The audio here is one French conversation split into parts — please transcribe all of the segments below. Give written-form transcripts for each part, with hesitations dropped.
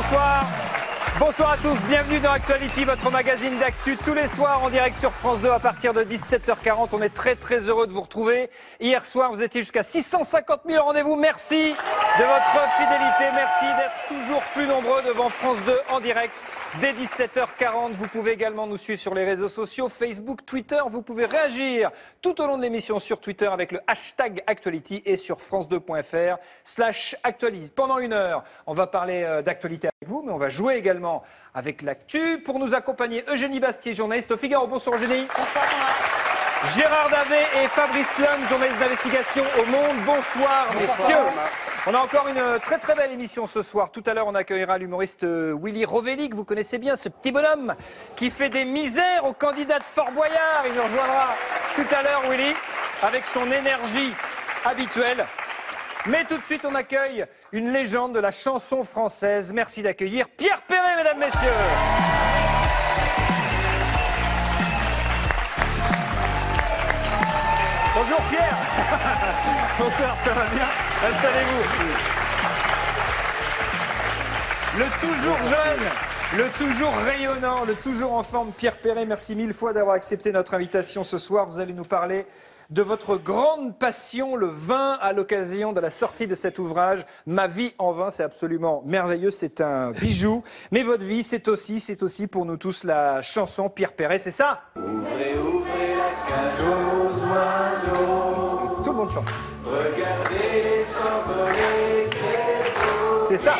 bonsoir. Bonsoir à tous, bienvenue dans Actuality, votre magazine d'actu tous les soirs en direct sur France 2 à partir de 17h40. On est très heureux de vous retrouver. Hier soir, vous étiez jusqu'à 650 000 au rendez-vous. Merci de votre fidélité, merci d'être toujours plus nombreux devant France 2 en direct. Dès 17h40, vous pouvez également nous suivre sur les réseaux sociaux, Facebook, Twitter. Vous pouvez réagir tout au long de l'émission sur Twitter avec le hashtag Actuality et sur france2.fr/Actuality. Pendant une heure, on va parler d'actualité avec vous, mais on va jouer également avec l'actu. Pour nous accompagner, Eugénie Bastier, journaliste au Figaro. Bonsoir Eugénie. Bonsoir Thomas. Gérard Davet et Fabrice Lhomme, journaliste d'investigation au Monde. Bonsoir messieurs. On a encore une très belle émission ce soir. Tout à l'heure, on accueillera l'humoriste Willy Rovelli, que vous connaissez bien, ce petit bonhomme qui fait des misères aux candidats de Fort Boyard. Il nous rejoindra tout à l'heure, Willy, avec son énergie habituelle. Mais tout de suite, on accueille une légende de la chanson française. Merci d'accueillir Pierre Perret, mesdames, messieurs. Bonjour Pierre. Bonsoir, ça va bien? Installez-vous. Le toujours jeune, le toujours rayonnant, le toujours en forme Pierre Perret, merci mille fois d'avoir accepté notre invitation ce soir. Vous allez nous parler de votre grande passion, le vin, à l'occasion de la sortie de cet ouvrage. Ma vie en vin, c'est absolument merveilleux, c'est un bijou. Mais votre vie, c'est aussi pour nous tous la chanson Pierre Perret, c'est ça? Ouvrez la cage aux oiseaux. Tout le monde chante. Regardez s'envoler ces beaux. C'est ça.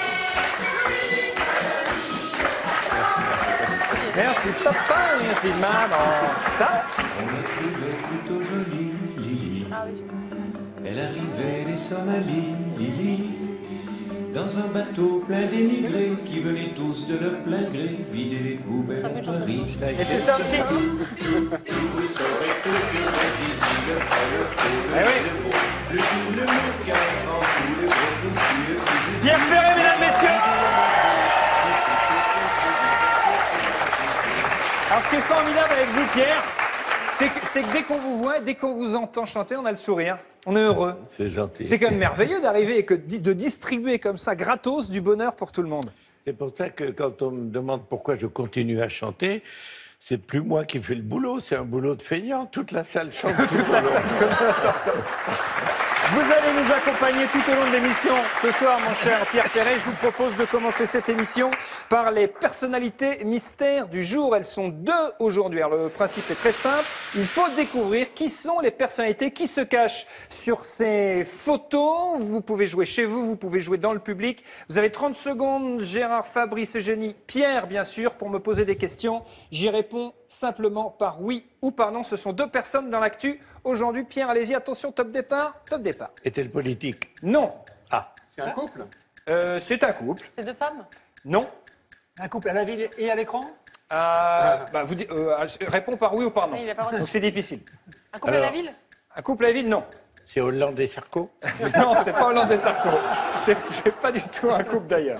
Merci papa, merci maman. Ça? On la trouvait plutôt jolie, Lily. Ah oui, je pense. Elle arrivait des Somalie, Lily, dans un bateau plein d'émigrés qui venaient tous de leur plein gré vider les poubelles à Paris. Et c'est ça aussi. Eh oui. Pierre Perret, mesdames, messieurs. Alors ce qui est formidable avec vous, Pierre, c'est que dès qu'on vous voit, dès qu'on vous entend chanter, on a le sourire. On est heureux. C'est gentil. C'est quand même merveilleux d'arriver et de distribuer comme ça, gratos, du bonheur pour tout le monde. C'est pour ça que quand on me demande pourquoi je continue à chanter, c'est plus moi qui fais le boulot, c'est un boulot de feignant. Toute la salle chante. Toute la salle comme ça. Vous allez nous accompagner tout au long de l'émission. Ce soir, mon cher Pierre Perret, je vous propose de commencer cette émission par les personnalités mystères du jour. Elles sont deux aujourd'hui. Alors, le principe est très simple. Il faut découvrir qui sont les personnalités qui se cachent sur ces photos. Vous pouvez jouer chez vous, vous pouvez jouer dans le public. Vous avez 30 secondes, Gérard, Fabrice, Eugénie, Pierre, bien sûr, pour me poser des questions. J'y réponds simplement par oui ou par non. Ce sont deux personnes dans l'actu. Aujourd'hui, Pierre, allez-y, attention, top départ. Est-elle politique? Non. Ah. C'est un couple? C'est un couple. C'est deux femmes? Non. Un couple à la ville et à l'écran? Réponds par oui ou par non. Oui, il a pas Donc c'est difficile. Un couple à la Alors. ville? Un couple à la ville, non. C'est Hollande et Sarko? Non, c'est pas Hollande et Sarko. C'est pas du tout un couple d'ailleurs.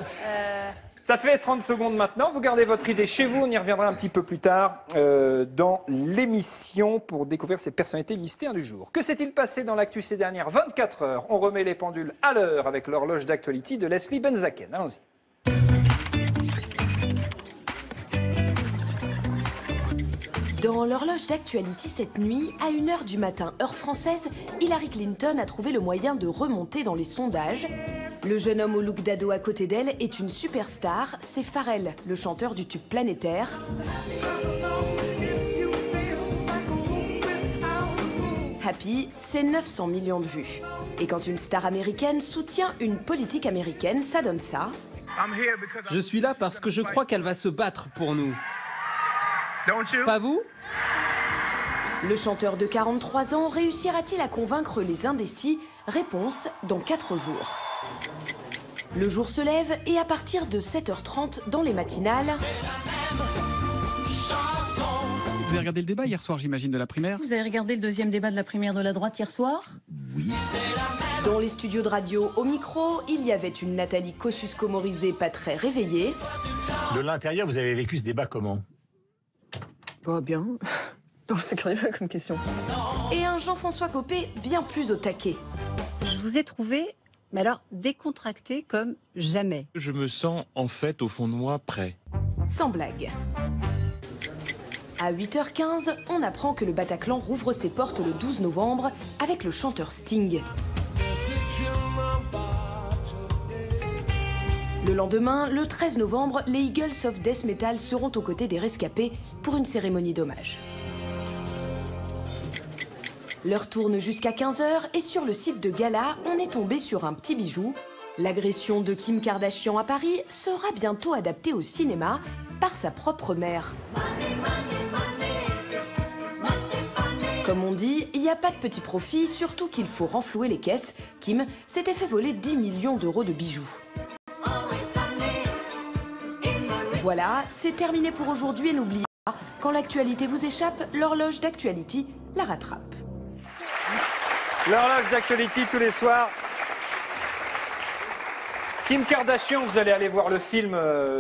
Ça fait 30 secondes maintenant. Vous gardez votre idée chez vous. On y reviendra un petit peu plus tard dans l'émission pour découvrir ces personnalités mystères du jour. Que s'est-il passé dans l'actu ces dernières 24 heures? On remet les pendules à l'heure avec l'horloge d'Actuality de Leslie Benzaken. Allons-y. Dans l'horloge d'Actuality cette nuit, à 1h du matin, heure française, Hillary Clinton a trouvé le moyen de remonter dans les sondages. Le jeune homme au look d'ado à côté d'elle est une superstar, c'est Pharrell, le chanteur du tube planétaire. Happy, c'est 900 millions de vues. Et quand une star américaine soutient une politique américaine, ça donne ça. Je suis là parce que je crois qu'elle va se battre pour nous. Pas vous? Le chanteur de 43 ans réussira-t-il à convaincre les indécis? Réponse dans 4 jours. Le jour se lève et à partir de 7h30 dans les matinales... Vous avez regardé le débat hier soir, j'imagine, de la primaire? Vous avez regardé le deuxième débat de la primaire de la droite hier soir? Dans les studios de radio, au micro, il y avait une Nathalie Kosciusko-Morizet pas très réveillée. De l'intérieur, vous avez vécu ce débat comment? Pas bien. Non, c'est curieux comme question. Et un Jean-François Copé bien plus au taquet. Je vous ai trouvé Mais alors, décontracté comme jamais. Je me sens en fait au fond de moi prêt. Sans blague. À 8h15, on apprend que le Bataclan rouvre ses portes le 12 novembre avec le chanteur Sting. Le lendemain, le 13 novembre, les Eagles of Death Metal seront aux côtés des rescapés pour une cérémonie d'hommage. L'heure tourne jusqu'à 15h et sur le site de Gala, on est tombé sur un petit bijou. L'agression de Kim Kardashian à Paris sera bientôt adaptée au cinéma par sa propre mère. Comme on dit, il n'y a pas de petit profit, surtout qu'il faut renflouer les caisses. Kim s'était fait voler 10 millions d'euros de bijoux. Voilà, c'est terminé pour aujourd'hui et n'oubliez pas, quand l'actualité vous échappe, l'horloge d'Actuality la rattrape. L'horloge d'Actuality tous les soirs. Kim Kardashian, vous allez aller voir le film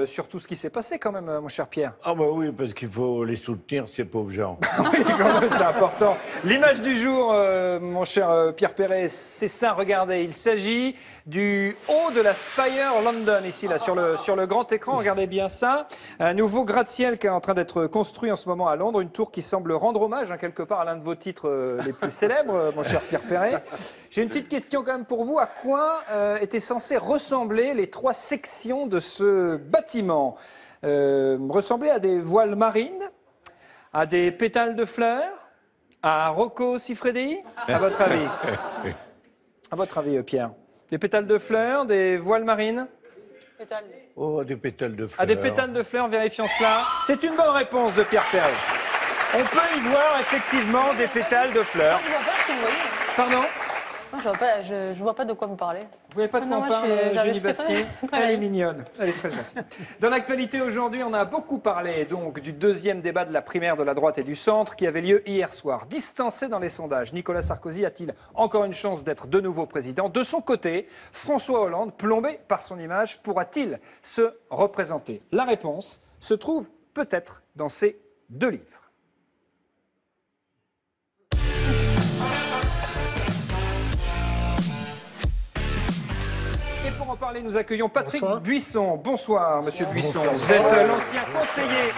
sur tout ce qui s'est passé quand même, mon cher Pierre. Ah bah oui, parce qu'il faut les soutenir, ces pauvres gens. Oui, quand même, c'est important. L'image du jour, mon cher Pierre Perret, c'est ça, regardez, il s'agit du haut de la Spire London, ici, là, sur le grand écran, regardez bien ça. Un nouveau gratte-ciel qui est en train d'être construit en ce moment à Londres, une tour qui semble rendre hommage, quelque part, à l'un de vos titres les plus célèbres, mon cher Pierre Perret. J'ai une petite question quand même pour vous. À quoi étaient censées ressembler les 3 sections de ce bâtiment? Ressembler à des voiles marines, à des pétales de fleurs, à Rocco Siffredi, à votre avis? À votre avis, Pierre? Des pétales de fleurs, des voiles marines? Oh, des pétales de fleurs. À des pétales de fleurs, vérifions cela. C'est une bonne réponse de Pierre Perret. On peut y voir effectivement des pétales de fleurs. Je vois pas ce que vous voyez. Pardon? Moi, je vois pas de quoi vous parlez. Vous voyez pas de quoi on parle, Julie Bastier? Elle est mignonne, elle est très gentille. Dans l'actualité aujourd'hui, on a beaucoup parlé donc du deuxième débat de la primaire de la droite et du centre qui avait lieu hier soir. Distancé dans les sondages, Nicolas Sarkozy a-t-il encore une chance d'être de nouveau président? De son côté, François Hollande, plombé par son image, pourra-t-il se représenter? La réponse se trouve peut-être dans ces 2 livres. Et pour en parler, nous accueillons Patrick Buisson. Bonsoir, monsieur Buisson. Vous êtes l'ancien conseiller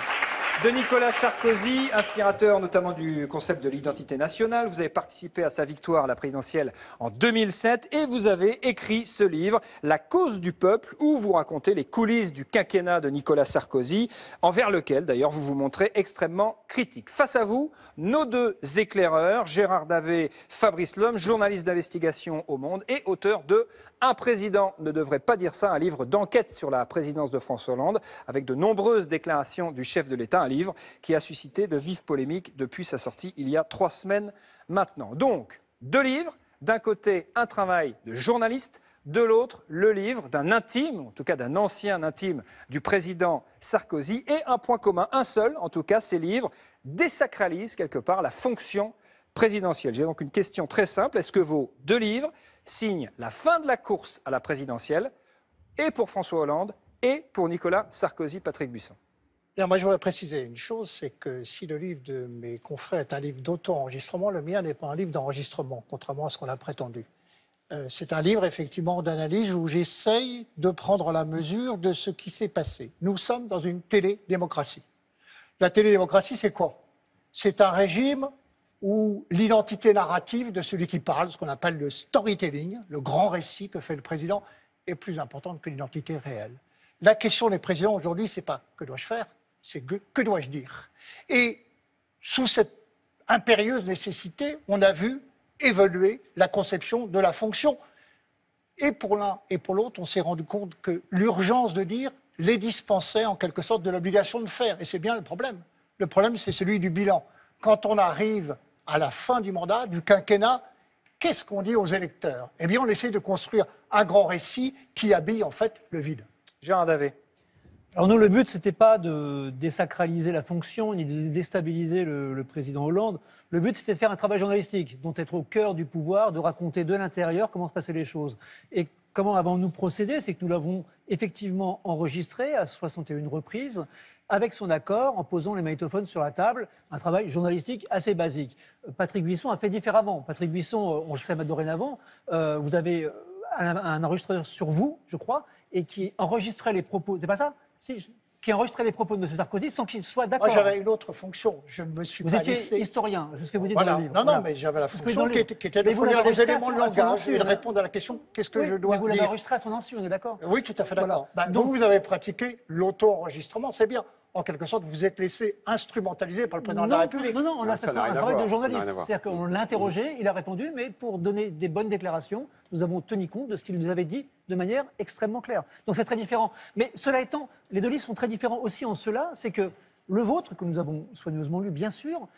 de Nicolas Sarkozy, inspirateur notamment du concept de l'identité nationale. Vous avez participé à sa victoire à la présidentielle en 2007 et vous avez écrit ce livre, La cause du peuple, où vous racontez les coulisses du quinquennat de Nicolas Sarkozy, envers lequel d'ailleurs vous vous montrez extrêmement critique. Face à vous, nos 2 éclaireurs, Gérard Davet, Fabrice Lhomme, journaliste d'investigation au Monde et auteur de Un président ne devrait pas dire ça, un livre d'enquête sur la présidence de François Hollande, avec de nombreuses déclarations du chef de l'État, un livre qui a suscité de vives polémiques depuis sa sortie il y a 3 semaines maintenant. Donc, 2 livres, d'un côté un travail de journaliste, de l'autre le livre d'un intime, en tout cas d'un ancien intime du président Sarkozy, et un point commun, un seul, en tout cas, ces livres désacralisent quelque part la fonction présidentielle. J'ai donc une question très simple, est-ce que vos 2 livres signe la fin de la course à la présidentielle, et pour François Hollande, et pour Nicolas Sarkozy, Patrick Buisson? Bien, moi, je voudrais préciser une chose, c'est que si le livre de mes confrères est un livre d'auto-enregistrement, le mien n'est pas un livre d'enregistrement, contrairement à ce qu'on a prétendu. C'est un livre, effectivement, d'analyse où j'essaye de prendre la mesure de ce qui s'est passé. Nous sommes dans une télédémocratie. La télédémocratie, c'est quoi? C'est un régime où l'identité narrative de celui qui parle, ce qu'on appelle le storytelling, le grand récit que fait le président, est plus importante que l'identité réelle. La question des présidents aujourd'hui, c'est pas que dois-je faire, c'est que dois-je dire. Et sous cette impérieuse nécessité, on a vu évoluer la conception de la fonction. Et pour l'un et pour l'autre, on s'est rendu compte que l'urgence de dire les dispensait en quelque sorte de l'obligation de faire. Et c'est bien le problème. Le problème, c'est celui du bilan. Quand on arrive à la fin du mandat, du quinquennat, qu'est-ce qu'on dit aux électeurs? Eh bien, on essaie de construire un grand récit qui habille en fait le vide. Gérard Davet. Alors nous, le but, ce n'était pas de désacraliser la fonction, ni de déstabiliser le président Hollande. Le but, c'était de faire un travail journalistique, dont être au cœur du pouvoir, de raconter de l'intérieur comment se passaient les choses. Et comment avons-nous procédé? C'est que nous l'avons effectivement enregistré à 61 reprises, avec son accord, en posant les magnétophones sur la table, un travail journalistique assez basique. Patrick Buisson a fait différemment. Patrick Buisson, on le sait dorénavant, vous avez un enregistreur sur vous, je crois, et qui enregistrait les propos. C'est pas ça? Si, qui enregistrait les propos de M. Sarkozy sans qu'il soit d'accord. Moi, j'avais une autre fonction. Je ne me suis Vous pas étiez laissé... historien, c'est ce que vous dites Voilà. dans le livre. Non, Voilà. mais j'avais la C'est ce que fonction dans le livre. qui était de Mais vous fournir l'avez les enregistré éléments de à son langage insu, et de hein. répondre à la question qu'est-ce que je dois mais vous l'avez dire. enregistré à son insu, on est d'accord? Oui, tout à fait d'accord. Voilà. Donc, vous avez pratiqué l'auto-enregistrement, c'est bien. En quelque sorte, vous êtes laissé instrumentaliser par le président de la République. Non, on a fait un travail de journaliste. C'est-à-dire qu'on l'a interrogé, Mm-hmm. il a répondu, mais pour donner des bonnes déclarations, nous avons tenu compte de ce qu'il nous avait dit de manière extrêmement claire. Donc c'est très différent. Mais cela étant, les deux livres sont très différents aussi en cela, c'est que le vôtre, que nous avons soigneusement lu, bien sûr,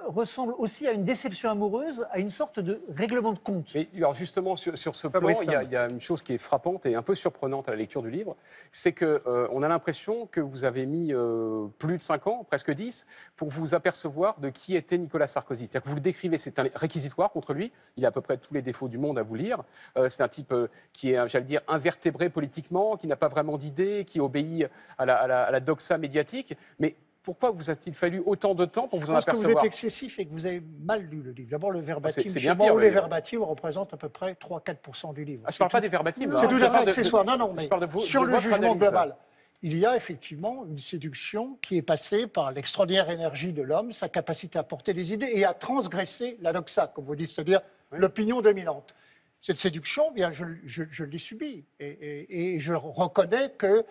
ressemble aussi à une déception amoureuse, à une sorte de règlement de compte. Mais alors justement, sur ce plan, Fabrice il y a une chose qui est frappante et un peu surprenante à la lecture du livre, c'est qu'on a l'impression que vous avez mis plus de 5 ans, presque 10, pour vous apercevoir de qui était Nicolas Sarkozy. C'est-à-dire que vous le décrivez, c'est un réquisitoire contre lui, il a à peu près tous les défauts du monde à vous lire, c'est un type qui est, j'allais dire, invertébré politiquement, qui n'a pas vraiment d'idées, qui obéit à la doxa médiatique, mais pourquoi vous a-t-il fallu autant de temps pour vous en apercevoir? Je pense que vous êtes excessif et que vous avez mal lu le livre. D'abord, le verbatim. C'est bien pire. Les verbatim représentent à peu près 3-4% du livre. Je ne parle pas des verbatim. C'est tout à fait accessoire. Non, mais sur le jugement analyse. global, il y a effectivement une séduction qui est passée par l'extraordinaire énergie de l'homme, sa capacité à porter des idées et à transgresser la doxa, comme vous dites, c'est-à-dire l'opinion dominante. Cette séduction, bien, je l'ai subie et je reconnais que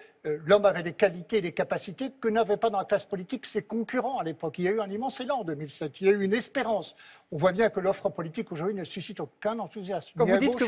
l'homme avait des qualités et des capacités que n'avaient pas dans la classe politique ses concurrents à l'époque. Il y a eu un immense élan en 2007, il y a eu une espérance. On voit bien que l'offre politique aujourd'hui ne suscite aucun enthousiasme. Quand vous dites gauche,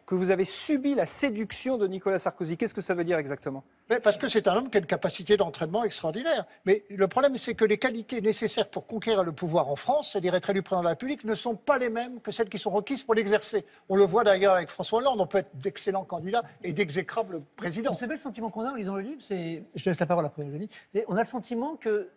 que vous avez subi la séduction de Nicolas Sarkozy, qu'est-ce que ça veut dire exactement? Mais parce que c'est un homme qui a une capacité d'entraînement extraordinaire. Mais le problème, c'est que les qualités nécessaires pour conquérir le pouvoir en France, c'est-à-dire être élu président de la République, ne sont pas les mêmes que celles qui sont requises pour l'exercer. On le voit d'ailleurs avec François Hollande, on peut être d'excellents candidats et d'exécrables présidents. Vous savez, le sentiment qu'on a en lisant le livre, c'est... Je te laisse la parole après, Eugénie. On a le sentiment que,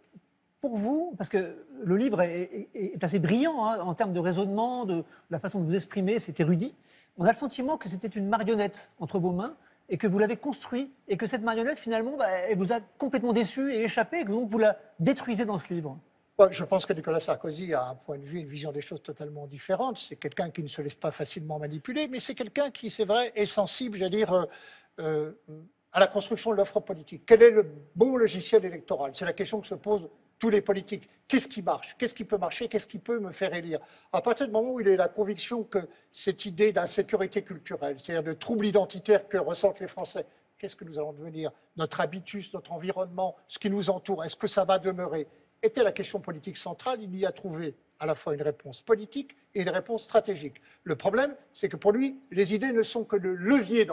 pour vous, parce que le livre est assez brillant hein, en termes de raisonnement, de la façon de vous exprimer, c'est érudit, on a le sentiment que c'était une marionnette entre vos mains et que vous l'avez construit et que cette marionnette, finalement, elle vous a complètement déçu et échappé et que donc vous la détruisez dans ce livre. Je pense que Nicolas Sarkozy a un point de vue, une vision des choses totalement différente. C'est quelqu'un qui ne se laisse pas facilement manipuler, mais c'est quelqu'un qui, c'est vrai, est sensible, j'allais dire, à la construction de l'offre politique. Quel est le bon logiciel électoral? C'est la question que se posent tous les politiques. Qu'est-ce qui marche? Qu'est-ce qui peut marcher? Qu'est-ce qui peut me faire élire? À partir du moment où il a la conviction que cette idée d'insécurité culturelle, c'est-à-dire de trouble identitaire que ressentent les Français, qu'est-ce que nous allons devenir? Notre habitus, notre environnement, ce qui nous entoure, est-ce que ça va demeurer? Était la question politique centrale, il y a trouvé à la fois une réponse politique et une réponse stratégique. Le problème, c'est que pour lui, les idées ne sont que le levier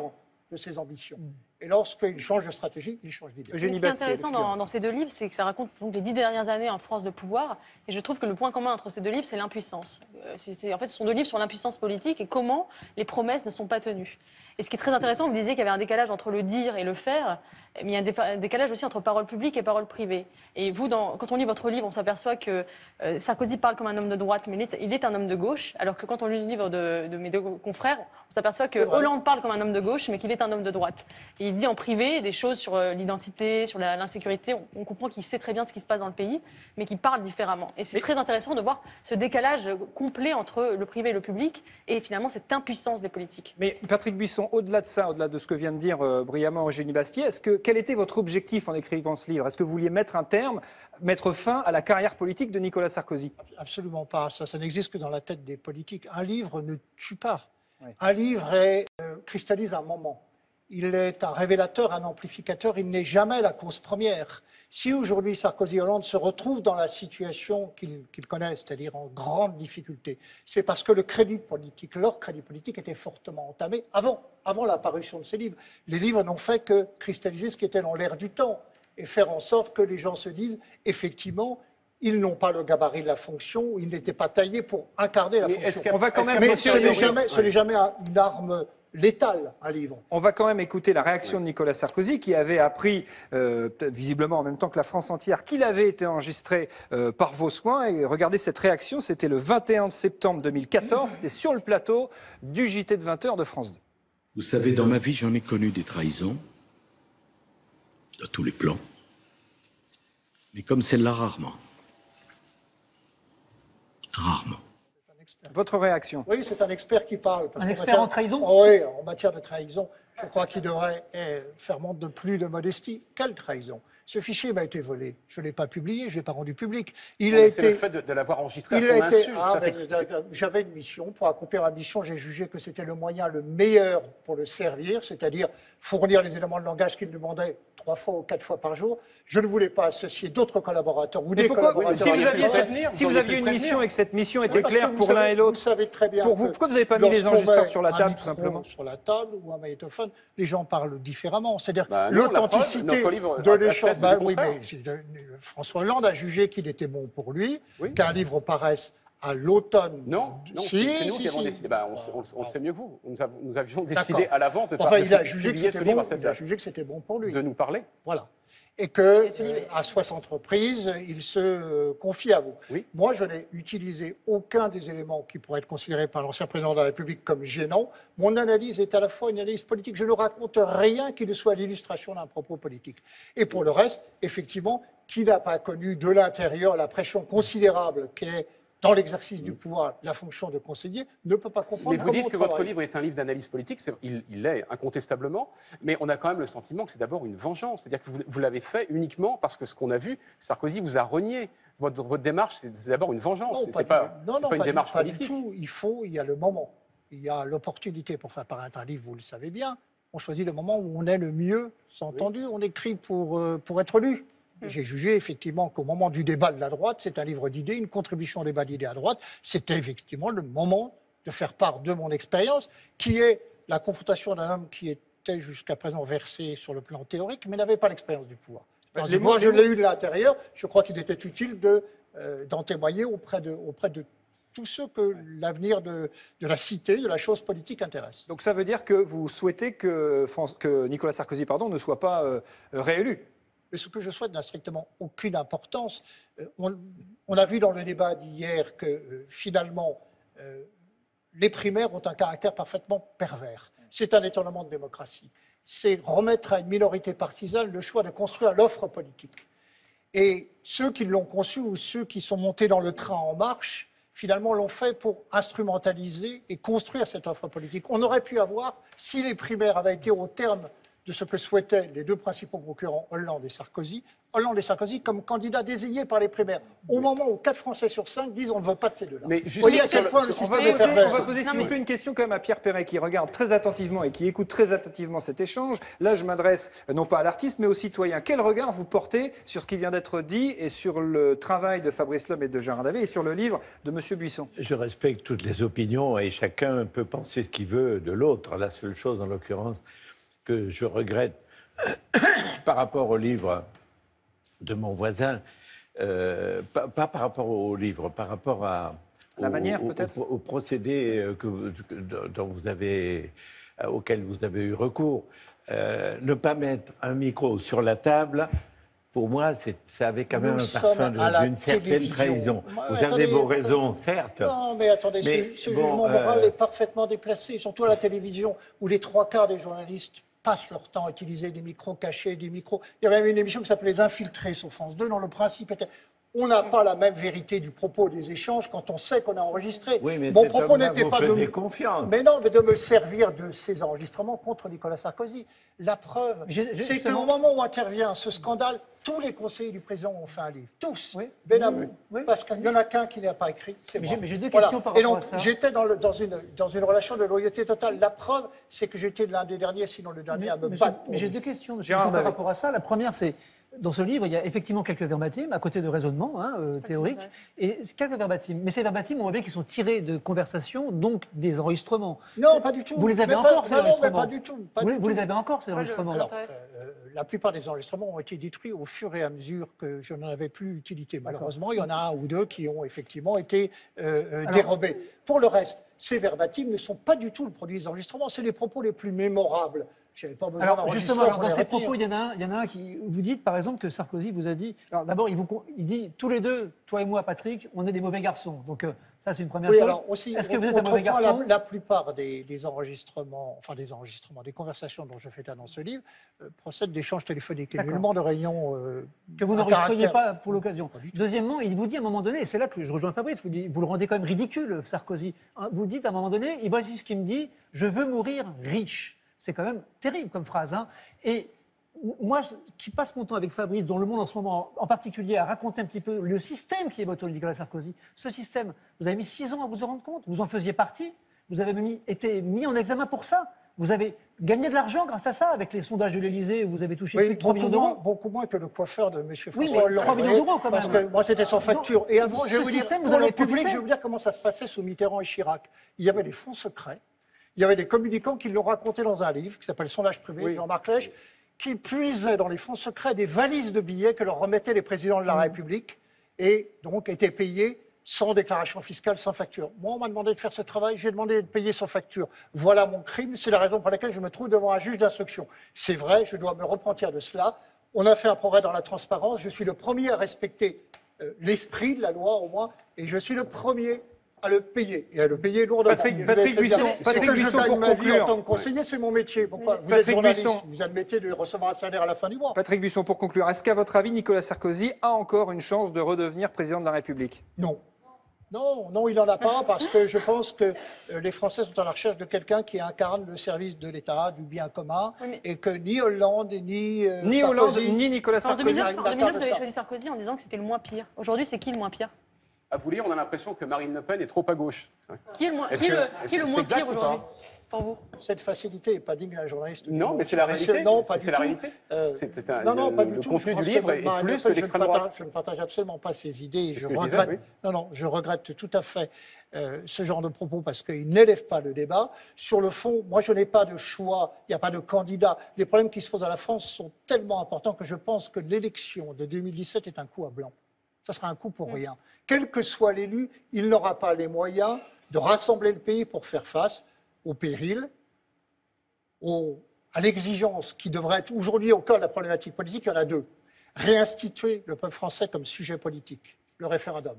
de ses ambitions. Et lorsqu'il change de stratégie, il change d'idée. Ce qui est intéressant dans ces deux livres, c'est que ça raconte donc, les 10 dernières années en France de pouvoir. Et je trouve que le point commun entre ces deux livres, c'est l'impuissance. En fait, ce sont deux livres sur l'impuissance politique et comment les promesses ne sont pas tenues. Et ce qui est très intéressant, vous disiez qu'il y avait un décalage entre le dire et le faire, mais il y a un décalage aussi entre parole publique et parole privée. Et vous, quand on lit votre livre, on s'aperçoit que Sarkozy parle comme un homme de droite, mais il est un homme de gauche, alors que quand on lit le livre de mes deux confrères, on s'aperçoit que Hollande parle comme un homme de gauche, mais qu'il est un homme de droite. Et il dit en privé des choses sur l'identité, sur l'insécurité. On comprend qu'il sait très bien ce qui se passe dans le pays, mais qu'il parle différemment. Et c'est très intéressant de voir ce décalage complet entre le privé et le public, et finalement cette impuissance des politiques. Mais Patrick Buisson, au-delà de ça, au-delà de ce que vient de dire brillamment Eugénie Bastier, quel était votre objectif en écrivant ce livre? Est-ce que vous vouliez mettre fin à la carrière politique de Nicolas Sarkozy? Absolument pas. Ça n'existe que dans la tête des politiques. Un livre ne tue pas. Oui. Un livre cristallise un moment. Il est un révélateur, un amplificateur. Il n'est jamais la cause première. Si aujourd'hui Sarkozy et Hollande se retrouvent dans la situation qu'ils connaissent, c'est-à-dire en grande difficulté, c'est parce que le crédit politique, leur crédit politique était fortement entamé avant l'apparition de ces livres. Les livres n'ont fait que cristalliser ce qui était dans l'air du temps et faire en sorte que les gens se disent, effectivement, ils n'ont pas le gabarit de la fonction, ils n'étaient pas taillés pour incarner la fonction. Mais ce n'est jamais une arme létale, un livre. On va quand même écouter la réaction de Nicolas Sarkozy, qui avait appris, visiblement en même temps que la France entière, qu'il avait été enregistré par vos soins. Et regardez cette réaction, c'était le 21 septembre 2014, c'était sur le plateau du JT de 20h de France 2. Vous savez, dans ma vie, j'en ai connu des trahisons, de tous les plans, mais comme celle-là, rarement. Rarement. expert. Votre réaction? Oui, c'est un expert qui parle. Un expert en trahison? Oui, en matière de trahison, je crois qu'il devrait faire montre de plus de modestie. Quelle trahison? Ce fichier m'a été volé. Je ne l'ai pas publié, je ne l'ai pas rendu public. C'est le fait de l'avoir enregistré à son insu. J'avais une mission. Pour accomplir ma mission, j'ai jugé que c'était le moyen le meilleur pour le servir, c'est-à-dire fournir les éléments de langage qu'il demandait 3 fois ou 4 fois par jour. Je ne voulais pas associer d'autres collaborateurs ou des collaborateurs. Si vous aviez une mission et que cette mission était claire pour l'un et l'autre, vous savez très bien. Pourquoi vous n'avez pas mis les enregistreurs sur la table, tout simplement? Sur la table ou un magnétophone, les gens parlent différemment. C'est-à-dire non, l'authenticité de l'échange. Oui, mais François Hollande a jugé qu'il était bon pour lui, qu'un livre paraisse à l'automne. Non, c'est nous qui avons décidé. On le sait mieux que vous. Nous avions décidé à l'avance de publier ce livre à cette date. Il a jugé que c'était bon pour lui. De nous parler. Voilà. Et que, à 60 reprises, il se confie à vous. Oui. Moi, je n'ai utilisé aucun des éléments qui pourraient être considérés par l'ancien président de la République comme gênants. Mon analyse est à la fois une analyse politique. Je ne raconte rien qui ne soit l'illustration d'un propos politique. Et pour le reste, effectivement, qui n'a pas connu de l'intérieur la pression considérable qu'est dans l'exercice du pouvoir, la fonction de conseiller, ne peut pas comprendre. Mais vous dites que votre livre est un livre d'analyse politique, il l'est incontestablement, mais on a quand même le sentiment que c'est d'abord une vengeance. C'est-à-dire que vous l'avez fait uniquement parce que ce qu'on a vu, Sarkozy vous a renié. Votre démarche, c'est d'abord une vengeance, ce n'est pas une démarche politique. Pas du tout. Il y a le moment, il y a l'opportunité pour faire paraître un livre, vous le savez bien. On choisit le moment où on est le mieux entendu, on écrit pour être lu. J'ai jugé effectivement qu'au moment du débat de la droite, c'est un livre d'idées, une contribution au débat d'idées à droite, c'était effectivement le moment de faire part de mon expérience, qui est la confrontation d'un homme qui était jusqu'à présent versé sur le plan théorique, mais n'avait pas l'expérience du pouvoir. Moi, je l'ai eu de l'intérieur, je crois qu'il était utile d'en témoigner auprès de tous ceux que l'avenir de la cité, de la chose politique intéresse. Donc ça veut dire que vous souhaitez que Nicolas Sarkozy ne soit pas réélu? Mais ce que je souhaite n'a strictement aucune importance. On a vu dans le débat d'hier que finalement, les primaires ont un caractère parfaitement pervers. C'est un étonnement de démocratie. C'est remettre à une minorité partisane le choix de construire l'offre politique. Et ceux qui l'ont conçu ou ceux qui sont montés dans le train en marche, finalement l'ont fait pour instrumentaliser et construire cette offre politique. On aurait pu avoir, si les primaires avaient été au terme de ce que souhaitaient les deux principaux concurrents, Hollande et Sarkozy comme candidats désignés par les primaires. Au moment où 4 Français sur 5 disent on ne veut pas de ces deux-là. Mais vous voyez à quel point le système est pervers. On va poser, s'il vous plaît, une question quand même à Pierre Perret, qui regarde très attentivement et qui écoute très attentivement cet échange. Là, je m'adresse non pas à l'artiste, mais aux citoyens. Quel regard vous portez sur ce qui vient d'être dit et sur le travail de Fabrice Lhomme et de Gérard Davet et sur le livre de M. Buisson? Je respecte toutes les opinions et chacun peut penser ce qu'il veut de l'autre. La seule chose, en l'occurrence, que je regrette par rapport au livre de mon voisin, pas par rapport au livre, par rapport la manière peut-être au procédé auquel vous avez eu recours. Ne pas mettre un micro sur la table, pour moi, ça avait quand même un parfum d'une certaine trahison. Vous avez vos raisons, certes. Non, mais attendez, ce jugement moral est parfaitement déplacé, surtout à la télévision, où les 3/4 des journalistes passent leur temps à utiliser des micros cachés, des micros... Il y avait même une émission qui s'appelait Les Infiltrés sur France 2, dont le principe était... On n'a pas la même vérité du propos des échanges quand on sait qu'on a enregistré. Oui, mais mon propos n'était pas de... confiance. Mais non, mais de me servir de ces enregistrements contre Nicolas Sarkozy. La preuve, c'est qu'au moment où intervient ce scandale, tous les conseillers du président ont fait un livre. Tous. Oui. Benamou. Oui. Parce qu'il n'y en a qu'un qui n'a pas écrit. C'est moi. Mais j'ai deux questions par rapport à ça. J'étais dans une relation de loyauté totale. La preuve, c'est que j'étais l'un des derniers, sinon le dernier à me battre. Mais j'ai deux questions, monsieur, par rapport à ça. La première, c'est... Dans ce livre, il y a effectivement quelques verbatim, à côté de raisonnements théoriques, et quelques verbatim. Mais ces verbatim, on voit bien qu'ils sont tirés de conversations, donc des enregistrements. Non, pas du tout. Vous les avez encore, ces enregistrements? Non, pas du tout. Vous les avez encore, ces enregistrements? La plupart des enregistrements ont été détruits au fur et à mesure que je n'en avais plus utilité. Malheureusement, il y en a un ou deux qui ont effectivement été dérobés. Pour le reste, ces verbatim ne sont pas du tout le produit des enregistrements. C'est les propos les plus mémorables. J'avais pas besoin Alors justement, d'enregistreur pour dans les ces retenir. propos, il y en a un qui vous dites, par exemple, que Sarkozy vous a dit. Alors d'abord, il dit tous les deux, toi et moi, Patrick, on est des mauvais garçons. Donc ça, c'est une première Oui, chose. alors aussi, Est-ce que vous on êtes un mauvais reprend garçon? La plupart des enregistrements, des conversations dont je fais état dans ce livre, procèdent d'échanges téléphoniques. Et D'accord. nullement de réunions. Que vous à n'enregistriez caractère- pas pour l'occasion. Deuxièmement, il vous dit à un moment donné, et c'est là que je rejoins Fabrice, vous le rendez quand même ridicule, Sarkozy. Hein, vous dites à un moment donné, et voici ce qu'il me dit, je veux mourir riche. C'est quand même terrible comme phrase. Hein. Et moi, qui passe mon temps avec Fabrice, dans Le Monde en ce moment, en particulier, à raconter un petit peu le système qui est votre Nicolas Sarkozy, ce système, vous avez mis 6 ans à vous en rendre compte, vous en faisiez partie, vous avez été mis en examen pour ça. Vous avez gagné de l'argent grâce à ça, avec les sondages de l'Élysée, où vous avez touché plus de 3 millions d'euros. Beaucoup moins que le coiffeur de M. François Oui, mais Hollande. 3 millions d'euros quand même. Parce que moi, c'était sans facture. Et avant, Donc, je vais ce vous dire, système, vous pour en le avez public, profité. je vais vous dire comment ça se passait sous Mitterrand et Chirac. Il y avait des fonds secrets. Il y avait des communicants qui l'ont raconté dans un livre qui s'appelle Sondage privé, Oui. Jean-Marc Lège, qui puisaient dans les fonds secrets des valises de billets que leur remettaient les présidents de la République et donc étaient payés sans déclaration fiscale, sans facture. Moi, on m'a demandé de faire ce travail, j'ai demandé de payer sans facture. Voilà mon crime, c'est la raison pour laquelle je me trouve devant un juge d'instruction. C'est vrai, je dois me repentir de cela. On a fait un progrès dans la transparence, je suis le premier à respecter l'esprit de la loi au moins, et je suis le premier à le payer, et à le payer lourdement. Patrick Buisson, Je gagne pour ma vie en conclure. tant que conseiller, c'est mon métier. Pourquoi vous êtes Patrick journaliste, Buisson. vous admettez de recevoir un salaire à la fin du mois. Patrick Buisson, pour conclure, est-ce qu'à votre avis, Nicolas Sarkozy a encore une chance de redevenir président de la République? Non. Non, il n'en a pas, parce que je pense que les Français sont à la recherche de quelqu'un qui incarne le service de l'État, du bien commun, et que ni Hollande, ni Ni Sarkozy, Hollande, ni Nicolas En Sarkozy. 2009, vous avez ça. choisi Sarkozy en disant que c'était le moins pire. Aujourd'hui, c'est qui le moins pire? À vous lire, on a l'impression que Marine Le Pen est trop à gauche. Qui est le moins, Est-ce qui est que- le, est-ce qui est le que moins c'est exact pire ou pas aujourd'hui pour vous? Cette facilité n'est pas digne d'un journaliste. Non, mais c'est la réalité. Non, pas du C'est la tout. réalité. Non, Pas le du tout. contenu Je pense du livre que est Marine plus Le que Pen, l'extrême droite. Je ne partage absolument pas ses idées. C'est Je ce que je disais, regrette. oui. Non, je regrette tout à fait ce genre de propos parce qu'il n'élève pas le débat. Sur le fond, moi, je n'ai pas de choix. Il n'y a pas de candidat. Les problèmes qui se posent à la France sont tellement importants que je pense que l'élection de 2017 est un coup à blanc. Ça sera un coup pour rien. Quel que soit l'élu, il n'aura pas les moyens de rassembler le pays pour faire face au péril, à l'exigence qui devrait être aujourd'hui au cœur de la problématique politique. Il y en a deux. Réinstituer le peuple français comme sujet politique, le référendum.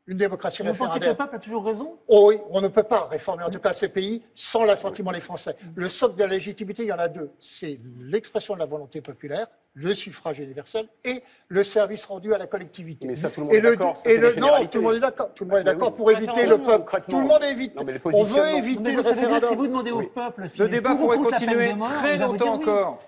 Une démocratie Vous pensez que le référendaire. peuple a toujours raison? Oh oui, on ne peut pas réformer en tout cas ces pays sans l'assentiment des Français. Le socle de la légitimité, il y en a deux. C'est l'expression de la volonté populaire, le suffrage universel et le service rendu à la collectivité. Mais ça, tout le monde est d'accord. ça, c'est des non, généralités. tout le monde est d'accord. Tout le monde est Ah, d'accord oui. pour éviter le peuple. Concrètement. Tout le monde évite. Non, mais les On veut positionnements. éviter Mais le vous savez bien que référendum. si vous demandez au Oui. peuple s'il Le est débat pour ou pourrait contre la peine continuer de mort, très il va vous dire longtemps oui. encore.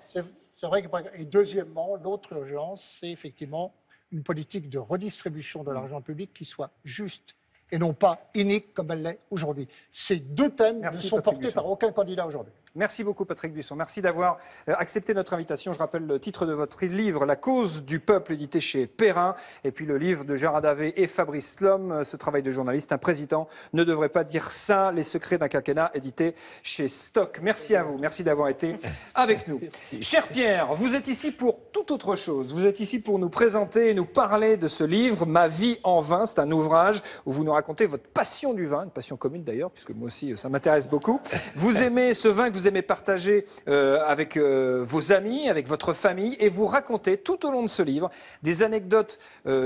C'est vrai que, et deuxièmement, l'autre urgence, c'est effectivement une politique de redistribution de l'argent public qui soit juste et non pas inique comme elle l'est aujourd'hui. Ces deux thèmes Merci, ne sont Patrick portés Buisson. par aucun candidat aujourd'hui. Merci beaucoup Patrick Buisson. Merci d'avoir accepté notre invitation. Je rappelle le titre de votre livre, La cause du peuple, édité chez Perrin. Et puis le livre de Gérard Davé et Fabrice Lhomme, ce travail de journaliste. Un président ne devrait pas dire ça, les secrets d'un quinquennat, édité chez Stock. Merci à vous. Merci d'avoir été avec nous. Cher Pierre, vous êtes ici pour toute autre chose. Vous êtes ici pour nous présenter, nous parler de ce livre, Ma vie en vin. C'est un ouvrage où vous nous racontez votre passion du vin, une passion commune d'ailleurs, puisque moi aussi ça m'intéresse beaucoup. Vous aimez ce vin que vous aimez partager avec vos amis, avec votre famille, et vous racontez tout au long de ce livre des anecdotes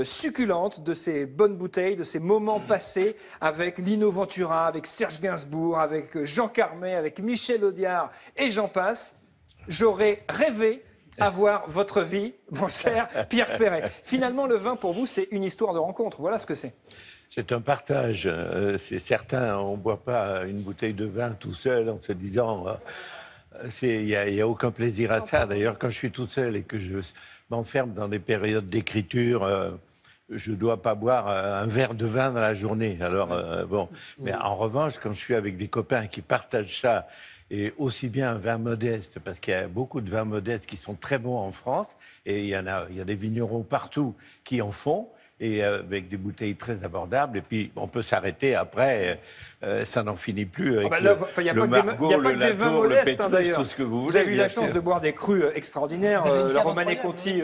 succulentes de ces bonnes bouteilles, de ces moments passés avec Lino Ventura, avec Serge Gainsbourg, avec Jean Carmet, avec Michel Audiard, et j'en passe. J'aurais rêvé avoir votre vie, mon cher Pierre Perret. Finalement, le vin, pour vous, c'est une histoire de rencontre. Voilà ce que c'est. C'est un partage. C'est certain, on ne boit pas une bouteille de vin tout seul en se disant... Il n'y a aucun plaisir à ça. D'ailleurs, quand je suis tout seul et que je m'enferme dans des périodes d'écriture, je ne dois pas boire un verre de vin dans la journée. Alors, bon. Mais en revanche, quand je suis avec des copains qui partagent ça, et aussi bien un vin modeste, parce qu'il y a beaucoup de vins modestes qui sont très bons en France, et il y a des vignerons partout qui en font, et avec des bouteilles très abordables. Et puis, on peut s'arrêter après, ça n'en finit plus avec il n'y a le pas Margaux, que le des vins Latour, le modestes, Pétrus, d'ailleurs. tout ce que vous Vous voulez. avez eu la bien chance sûr. de boire des crus extraordinaires, Vous avez une la cave Romanée incroyable, Conti,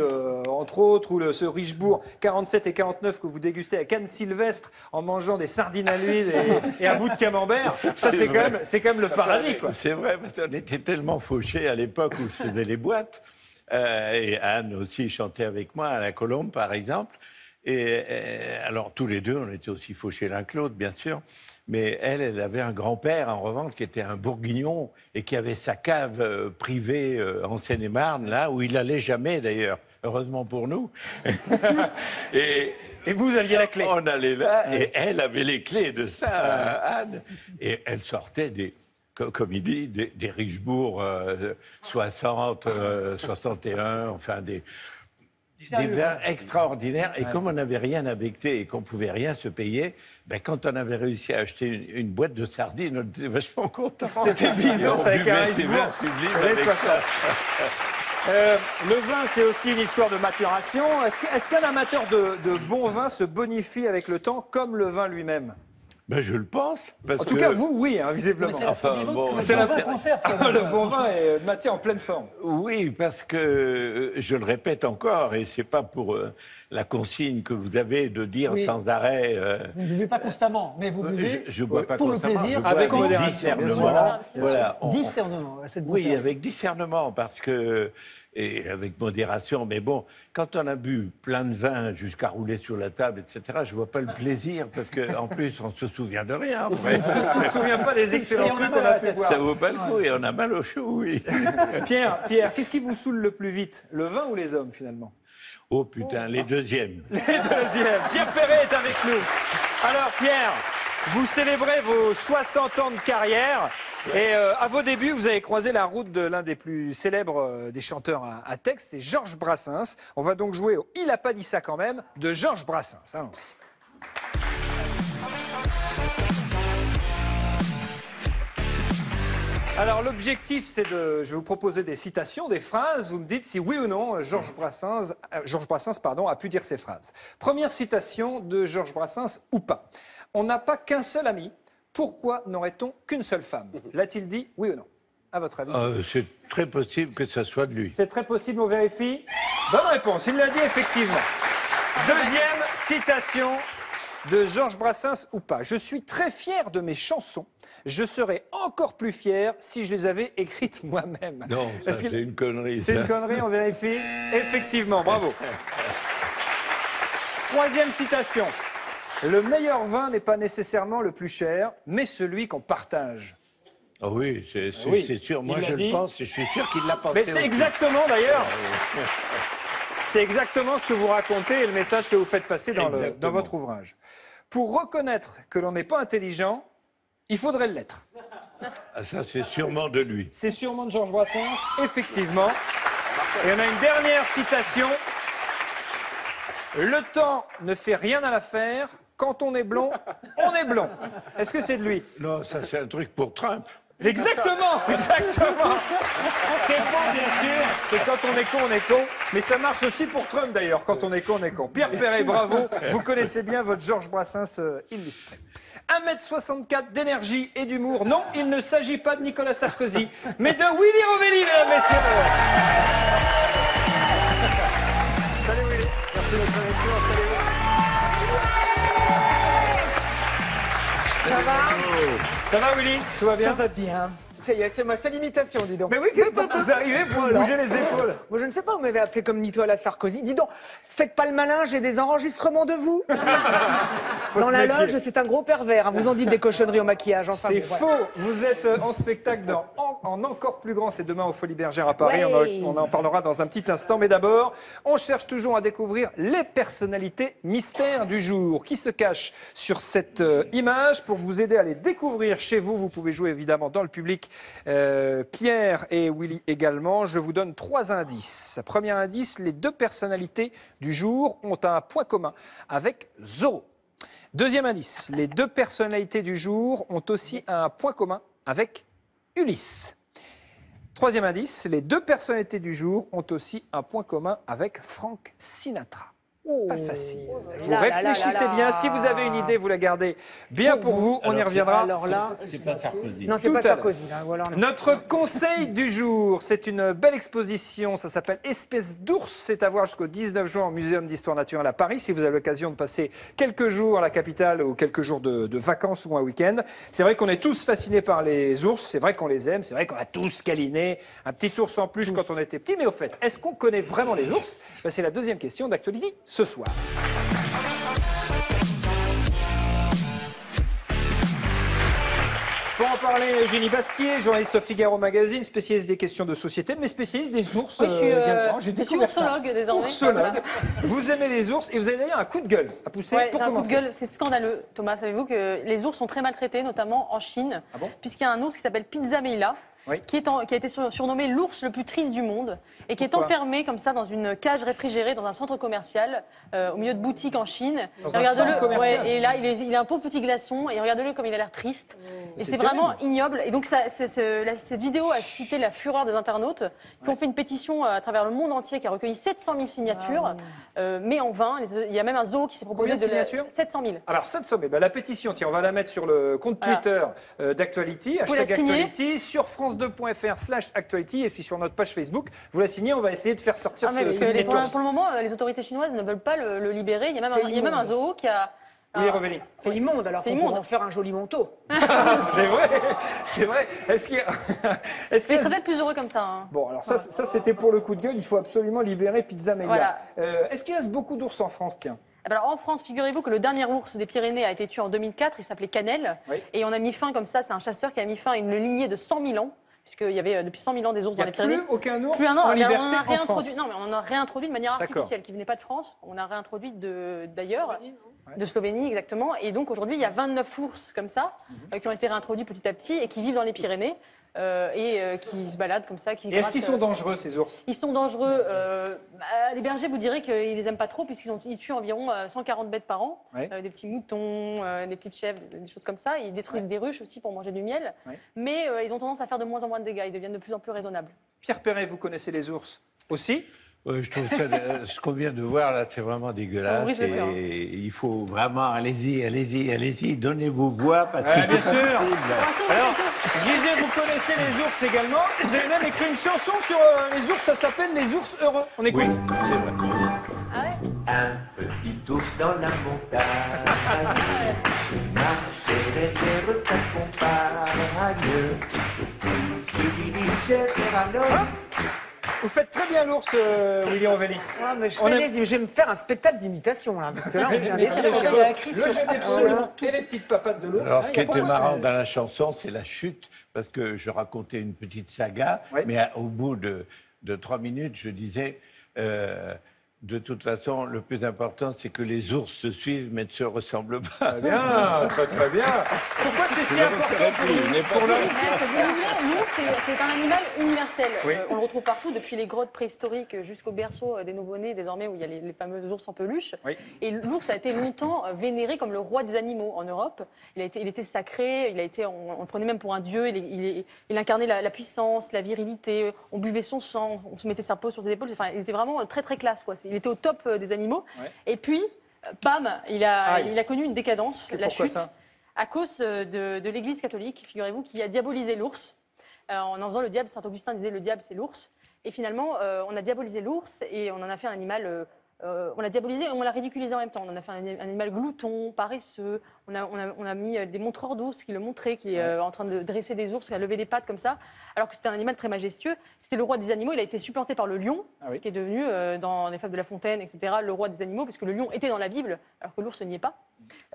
entre autres, ou ce Richebourg 47 et 49 que vous dégustez à Cannes Sylvestre en mangeant des sardines à l'huile et un bout de camembert. Ça, c'est quand même le paradis, quoi. C'est vrai, parce qu'on était tellement fauchés à l'époque où je faisais les boîtes. Et Anne aussi chantait avec moi à la Colombe, par exemple. Et alors, tous les deux, on était aussi fauchés l'un que l'autre, bien sûr. Mais elle avait un grand-père, en revanche, qui était un bourguignon et qui avait sa cave privée en Seine-et-Marne, là, où il n'allait jamais, d'ailleurs. Heureusement pour nous. Et vous aviez la clé. On allait là, et elle avait les clés de ça, Anne. Et elle sortait comme il dit, des Richebourg 60, 61, enfin des vins extraordinaires. Et comme on n'avait rien à becter et qu'on ne pouvait rien se payer, ben, quand on avait réussi à acheter une boîte de sardines, on était vachement contents. C'était Byzance avec un Richebourg. Le vin, c'est aussi une histoire de maturation. Est-ce qu'un amateur de bon vin se bonifie avec le temps, comme le vin lui-même? Ben, je le pense. En tout cas, vous, oui, hein, visiblement. C'est la vin conserve. Le bon vin est maintien en pleine forme. Oui, parce que, je le répète encore, et c'est pas pour la consigne que vous avez de dire sans arrêt... Vous ne buvez pas constamment, mais vous buvez je bois pas pour constamment, le plaisir, avec discernement. Voilà, Discernement, c'est le bon oui, terme. avec discernement, parce que... Et avec modération, mais bon, quand on a bu plein de vin jusqu'à rouler sur la table, etc., je vois pas le plaisir, parce qu'en plus, on se souvient de rien. Après. On ne se souvient pas des excellents trucs qu'on a pu boire. Ça vaut pas le coup, et on a mal au chou, oui. Pierre, qu'est-ce qui vous saoule le plus vite, le vin ou les hommes, finalement? Oh putain, les deuxièmes. Les deuxièmes. Pierre Perret est avec nous. Alors, Pierre, vous célébrez vos 60 ans de carrière. Et à vos débuts, vous avez croisé la route de l'un des plus célèbres des chanteurs à texte, c'est Georges Brassens. On va donc jouer au Il a pas dit ça quand même de Georges Brassens. Allons-y. Alors l'objectif, c'est je vais vous proposer des citations, des phrases. Vous me dites si oui ou non Georges Brassens a pu dire ces phrases. Première citation de Georges Brassens ou pas. On n'a pas qu'un seul ami. Pourquoi n'aurait-on qu'une seule femme? L'a-t-il dit, oui ou non? À votre avis? C'est très possible que ça soit de lui. C'est très possible, on vérifie. Bonne réponse, il l'a dit effectivement. Deuxième citation de Georges Brassens ou pas. Je suis très fier de mes chansons. Je serais encore plus fier si je les avais écrites moi-même. Non, ça c'est une connerie. C'est une connerie, on vérifie. Effectivement, bravo. Troisième citation. Le meilleur vin n'est pas nécessairement le plus cher, mais celui qu'on partage. Oh oui, c'est sûr. Moi, je le pense et je suis sûr qu'il l'a pensé. Mais c'est exactement, d'ailleurs, c'est exactement ce que vous racontez et le message que vous faites passer dans votre ouvrage. Pour reconnaître que l'on n'est pas intelligent, il faudrait l'être. Ah, ça, c'est sûrement de lui. C'est sûrement de Georges Brassens, effectivement. Et on a une dernière citation. Le temps ne fait rien à l'affaire. Quand on est blond, on est blond. Est-ce que c'est de lui? Non, ça c'est un truc pour Trump. Exactement, exactement. C'est faux, bien sûr. C'est quand on est con, mais ça marche aussi pour Trump d'ailleurs. Quand on est con. Pierre Perret, bravo. Vous connaissez bien votre Georges Brassens illustré. 1m64 d'énergie et d'humour. Non, il ne s'agit pas de Nicolas Sarkozy, mais de Willy Rovelli, mesdames, messieurs. Salut Willy. Merci de votre lecture. Salut. Ça va? Ça va Willy? Tout va bien? Ça va bien. Ça y est, c'est ma seule imitation, dis donc. Mais oui, vous arrivez pour bouger les épaules. Moi, je ne sais pas, vous m'avez appelé comme Nicolas Sarkozy. Dis donc, faites pas le malin, j'ai des enregistrements de vous. Dans la loge, c'est un gros pervers. Hein. Vous en dites des cochonneries au maquillage. Enfin, c'est bon, faux. voilà. Vous êtes en spectacle en encore plus grand. C'est demain au Folies Bergère à Paris. Ouais. On en parlera dans un petit instant. Mais d'abord, on cherche toujours à découvrir les personnalités mystères du jour qui se cachent sur cette image. Pour vous aider à les découvrir chez vous, vous pouvez jouer évidemment dans le public. Pierre et Willy également. Je vous donne 3 indices. Premier indice, les 2 personnalités du jour ont un point commun avec Zorro. Deuxième indice, les 2 personnalités du jour ont aussi un point commun avec Ulysse. Troisième indice, les 2 personnalités du jour ont aussi un point commun avec Frank Sinatra. Pas facile. Vous réfléchissez bien. Si vous avez une idée, vous la gardez bien pour vous. On y reviendra. Alors là, C'est pas Sarkozy. non, c'est Tout pas à l'heure. Sarkozy. Là, voilà, Notre conseil du jour, c'est une belle exposition, ça s'appelle Espèces d'ours, c'est à voir jusqu'au 19 juin au Muséum d'Histoire Naturelle à Paris, si vous avez l'occasion de passer quelques jours à la capitale ou quelques jours de vacances ou un week-end. C'est vrai qu'on est tous fascinés par les ours, c'est vrai qu'on les aime, c'est vrai qu'on a tous câliné un petit ours en peluche quand on était petit, mais au fait, est-ce qu'on connaît vraiment les ours? Ben, c'est la deuxième question d'actualité ce soir. Pour en parler, Eugénie Bastier, journaliste au Figaro Magazine, spécialiste des questions de société, mais spécialiste des ours. Oui, je suis, également. J'ai je suis découvert ça. oursologue désormais. Oursologue. Vous aimez les ours et vous avez d'ailleurs un coup de gueule à pousser Ouais, pour j'ai un coup de commencer. gueule, c'est scandaleux. Thomas, savez-vous que les ours sont très maltraités, notamment en Chine, puisqu'il y a un ours qui s'appelle Pizza Meila, qui a été surnommé l'ours le plus triste du monde et qui est enfermé comme ça dans une cage réfrigérée dans un centre commercial au milieu de boutiques en Chine. Dans un centre commercial. Et là, il a un pauvre petit glaçon et regardez-le comme il a l'air triste. Et C'est c'est vraiment terrible. ignoble. Et donc cette vidéo a suscité la fureur des internautes qui ont fait une pétition à travers le monde entier qui a recueilli 700 000 signatures, mais en vain. Il y a même un zoo qui s'est proposé Combien de signatures 700 000. Alors 700 000, ben, la pétition, tiens, on va la mettre sur le compte Twitter d'Actuality, Vous la hashtag signez Actuality, sur france2.fr/Actuality, et puis sur notre page Facebook. Vous la signez, on va essayer de faire sortir Parce ce que petit pour ours. le moment, les autorités chinoises ne veulent pas le libérer. Il y a même un zoo qui a... Oui, Revélie. c'est immonde, alors C'est qu'on immonde. pourrait en faire un joli manteau. C'est vrai, c'est vrai. Est-ce qu'il y a... est-ce Mais il qu'il y a- serait peut-être plus heureux comme ça. Hein. Bon, alors ça c'était pour le coup de gueule. Il faut absolument libérer Pizza Melia. Voilà. Est-ce qu'il reste beaucoup d'ours en France, tiens? Eh ben alors, en France, figurez-vous que le dernier ours des Pyrénées a été tué en 2004. Il s'appelait Cannelle. Oui. Et on a mis fin comme ça. C'est un chasseur qui a mis fin à une lignée de 100 000 ans. Puisqu'il y avait depuis 100 000 ans des ours Il n'y dans a les Pyrénées. plus aucun ours Plus un an. en Eh bien, liberté on en a en réintroduit. France. Non, mais on en a réintroduit de manière D'accord. artificielle, qui venait pas de France. On a réintroduit d'ailleurs. De Slovénie, exactement. Et donc aujourd'hui, il y a 29 ours comme ça, qui ont été réintroduits petit à petit et qui vivent dans les Pyrénées qui se baladent comme ça. Et est-ce qu'ils sont dangereux, ces ours? Ils sont dangereux. Les bergers vous diraient qu'ils les aiment pas trop, puisqu'ils tuent environ 140 bêtes par an. Ouais. Des petits moutons, des petites chèvres, des choses comme ça. Ils détruisent des ruches aussi pour manger du miel. Ouais. Mais ils ont tendance à faire de moins en moins de dégâts. Ils deviennent de plus en plus raisonnables. Pierre Perret, vous connaissez les ours aussi? Je trouve ça, ce qu'on vient de voir là, c'est vraiment dégueulasse. brise le cœur. Et il faut vraiment, allez-y, donnez-vous voix parce que Bien c'est sûr. possible. Alors, Gisèle, vous connaissez les ours également. Vous avez même écrit une chanson sur les ours, ça s'appelle Les ours heureux. On écoute. Oui, c'est vrai. Un petit ours dans la montagne, marcher derrière sa compagne, se dirigeait vers un homme. Vous faites très bien l'ours, Willy Revelli. Ah, mais je vais me faire un spectacle d'imitation, là, parce que là, on vient d'écrire. Le jeu absolument et les petites papates de l'ours. Alors, ce hein, qui y a pas était de- marrant dans la chanson, c'est la chute, parce que je racontais une petite saga, mais au bout de 3 minutes, je disais, de toute façon, le plus important, c'est que les ours se suivent, mais ne se ressemblent pas. Très bien, très bien. Pourquoi c'est si important pour l'homme? Si vous voulez, l'ours, c'est un animal universel. Oui. On le retrouve partout, depuis les grottes préhistoriques jusqu'au berceau des nouveau-nés, désormais, où il y a les fameux ours en peluche. Oui. Et l'ours a été longtemps vénéré comme le roi des animaux en Europe. Il était sacré, on le prenait même pour un dieu. Il incarnait la puissance, la virilité. On buvait son sang, on se mettait sa peau sur ses épaules. Enfin, il était vraiment très très classe, quoi. Il était au top des animaux. Ouais. Et puis, bam, il a connu une décadence, Et la pourquoi chute, ça à cause de l'Église catholique, figurez-vous, qui a diabolisé l'ours. En faisant le diable, Saint-Augustin disait le diable c'est l'ours. Et finalement, on a diabolisé l'ours et on en a fait un animal. On l'a diabolisé et on l'a ridiculisé en même temps. On en a fait un animal glouton, paresseux. On a mis des montreurs d'ours qui le montraient, qui est en train de dresser des ours, qui a levé les pattes comme ça, alors que c'était un animal très majestueux. C'était le roi des animaux. Il a été supplanté par le lion, qui est devenu, dans les Fables de La Fontaine, etc., le roi des animaux, parce que le lion était dans la Bible, alors que l'ours n'y est pas.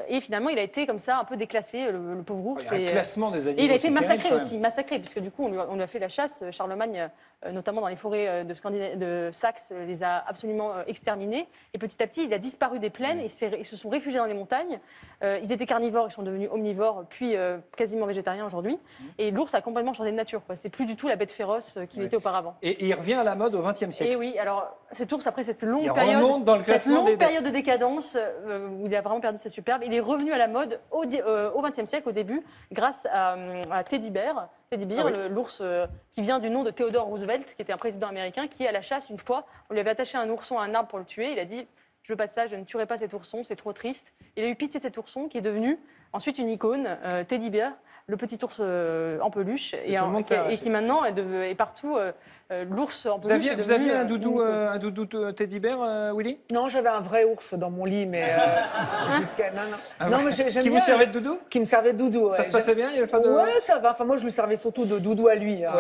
Et finalement, il a été comme ça, un peu déclassé, le pauvre ours. Il y a un classement des animaux. Et il a été c'est massacré terrible, aussi, massacré, puisque du coup, on lui a fait la chasse. Charlemagne, notamment dans les forêts de Saxe, les a absolument exterminés. Et petit à petit, il a disparu des plaines, ils se sont réfugiés dans les montagnes. Ils étaient carnivores, ils sont devenus omnivores, puis quasiment végétariens aujourd'hui. Et l'ours a complètement changé de nature, quoi. C'est plus du tout la bête féroce qu'il était auparavant. Et il revient à la mode au XXe siècle. Et oui, alors cet ours, après cette longue Il période, remonte dans le classement des bêtes. de décadence, où il a vraiment perdu sa superbe, il est revenu à la mode au XXe siècle, au début, grâce à Teddy Bear. Teddy Bear, l'ours qui vient du nom de Theodore Roosevelt, qui était un président américain, qui, à la chasse, une fois, on lui avait attaché un ourson à un arbre pour le tuer. Il a dit je veux pas de ça, je ne tuerai pas cet ourson, c'est trop triste. Il a eu pitié de cet ourson qui est devenu ensuite une icône, Teddy Bear, le petit ours en peluche, et qui maintenant est partout. L'ours en peluche. Vous aviez un doudou Teddy Bear, Willy? Non, j'avais un vrai ours dans mon lit, mais non, mais j'aime qui bien, vous servait de doudou? Qui me servait de doudou. Ça se passait bien, il y avait pas de. Ouais, ça va. Enfin, moi, je lui servais surtout de doudou à lui. Hein,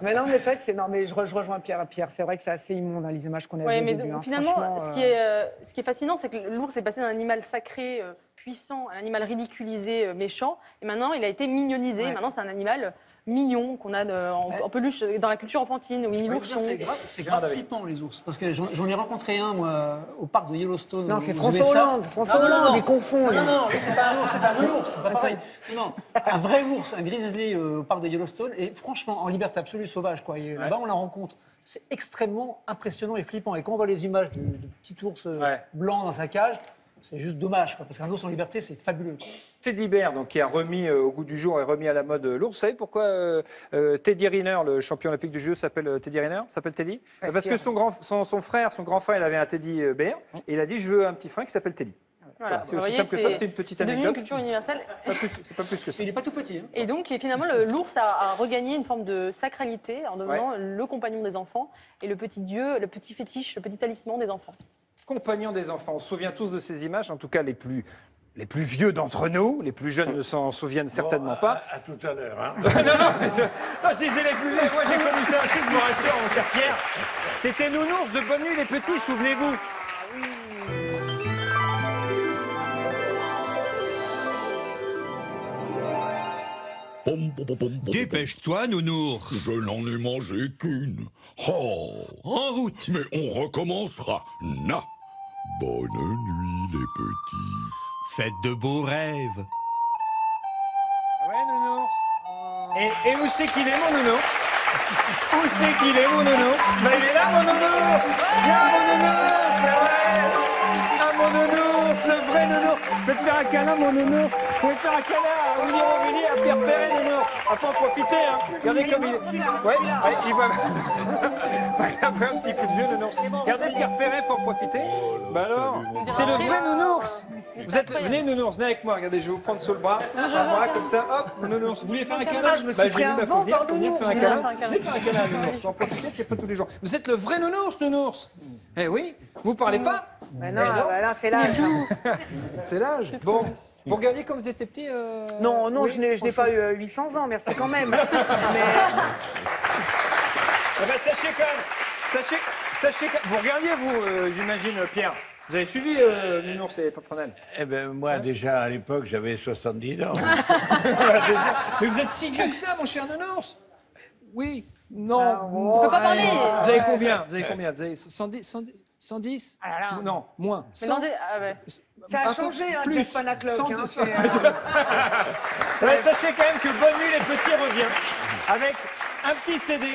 mais non, mais c'est vrai que c'est. Non, mais je rejoins Pierre. C'est vrai que c'est assez immonde, hein, les images qu'on a vues. Oui, mais au début, finalement, ce qui est fascinant, c'est que l'ours est passé d'un animal sacré, puissant, un animal ridiculisé, méchant, et maintenant, il a été mignonisé. Maintenant, c'est un animal mignon qu'on a en peluche dans la culture enfantine, Winnie l'ourson. C'est grave flippant, les ours. Parce que j'en ai rencontré un, moi, au parc de Yellowstone. Non, c'est François Hollande. François Hollande, il confond. Non, c'est pas un ours, c'est un ours, c'est pas pareil. Non, un vrai ours, un grizzly au parc de Yellowstone, et franchement, en liberté absolue, sauvage, quoi. Là-bas, on la rencontre. C'est extrêmement impressionnant et flippant. Et quand on voit les images de petit ours blanc dans sa cage, c'est juste dommage, quoi, parce qu'un ours en liberté, c'est fabuleux. Teddy Bear, donc, qui a remis au goût du jour et remis à la mode l'ours. Vous savez pourquoi Teddy Riner, le champion olympique du jeu, s'appelle Teddy Riner? S'appelle Teddy? Parce que son grand frère, il avait un Teddy Bear, et il a dit je veux un petit frère qui s'appelle Teddy. Voilà, c'est aussi simple que ça, c'était une petite anecdote. C'est devenu une culture universelle. C'est pas plus que ça. Il n'est pas tout petit. Hein. Et donc, finalement, l'ours a regagné une forme de sacralité en devenant le compagnon des enfants et le petit dieu, le petit fétiche, le petit talisman des enfants. Compagnon des enfants. On se souvient tous de ces images, en tout cas les plus vieux d'entre nous. Les plus jeunes ne s'en souviennent certainement pas. À tout à l'heure. Hein. non, je disais les plus vieux. Moi, j'ai connu ça aussi, je me rassure, mon cher Pierre. C'était Nounours de Bonne Nuit les Petits, souvenez-vous. Dépêche-toi, Nounours. Je n'en ai mangé qu'une. Oh. En route. Mais on recommencera. Na. Bonne nuit, les petits. Faites de beaux rêves. Ouais, Nounours. Et où c'est qu'il est, mon Nounours? Où c'est qu'il est, mon Nounours? Ben, il est là, mon Nounours. Viens, mon Nounours. Ah, mon Nounours, le vrai Nounours. Faites faire un câlin, mon Nounours. Vous pouvez faire un câlin à Willy Rovelli, à Pierre Perret, Nounours. Il faut en profiter, hein. Regardez comme il est. Ouais, allez, il va. Il a pris un petit coup de vieux, Nounours. Regardez Pierre Perret, il faut en profiter. Bah alors, c'est le vrai Nounours. Venez, Nounours, venez avec moi. Regardez, je vais vous prendre sous le bras. Voilà, comme ça, hop, mon Nounours. Vous voulez faire un câlin? Je me suis pris un vent par Nounours. Venez faire un câlin, Nounours. Faut en profiter, c'est pas tous les jours. Vous êtes le vrai Nounours. Eh oui, vous parlez pas? Ben non, là, c'est l'âge. C'est l'âge. Bon. Vous regardiez quand vous étiez petit Non, oui, je n'ai pas eu 800 ans, merci quand même. Mais... Eh ben, sachez quand même, sachez que vous regardiez, vous, j'imagine, Pierre. Vous avez suivi Nounours et Paprenel? Eh bien, moi, déjà, à l'époque, j'avais 70 ans. Voilà, déjà. Mais vous êtes si vieux que ça, mon cher Nounours? Oui. Non. On ne peut pas parler. Vous avez combien? Vous avez 110 Ah là là. Non, moins. 100. Ça a changé, hein, plus. Jeff Panaclock. Hein, ouais, sachez quand même que Bonne Nuit les Petits revient avec un petit CD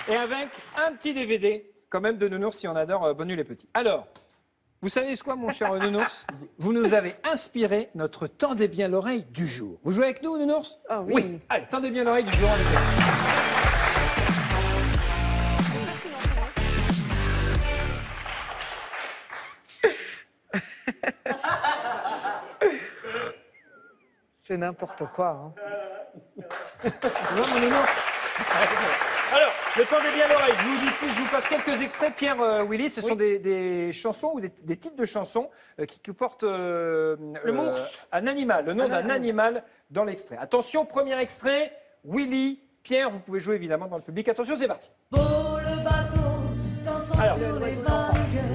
et avec un petit DVD, quand même, de Nounours, si on adore Bonne Nuit les Petits. Alors, vous savez quoi, mon cher Nounours? Vous nous avez inspiré notre Tendez bien l'oreille du jour. Vous jouez avec nous, Nounours? Ah oui. Allez, tendez bien l'oreille du jour avec nous. C'est n'importe quoi. Hein. Non, mon Nounours. Alors, le Tendez bien l'oreille, je vous passe quelques extraits, Pierre, Willy, ce sont des chansons ou des titres de chansons qui portent un animal, le nom d'un animal dans l'extrait. Attention, premier extrait, Willy, Pierre, vous pouvez jouer évidemment dans le public. Attention, c'est parti. Alors,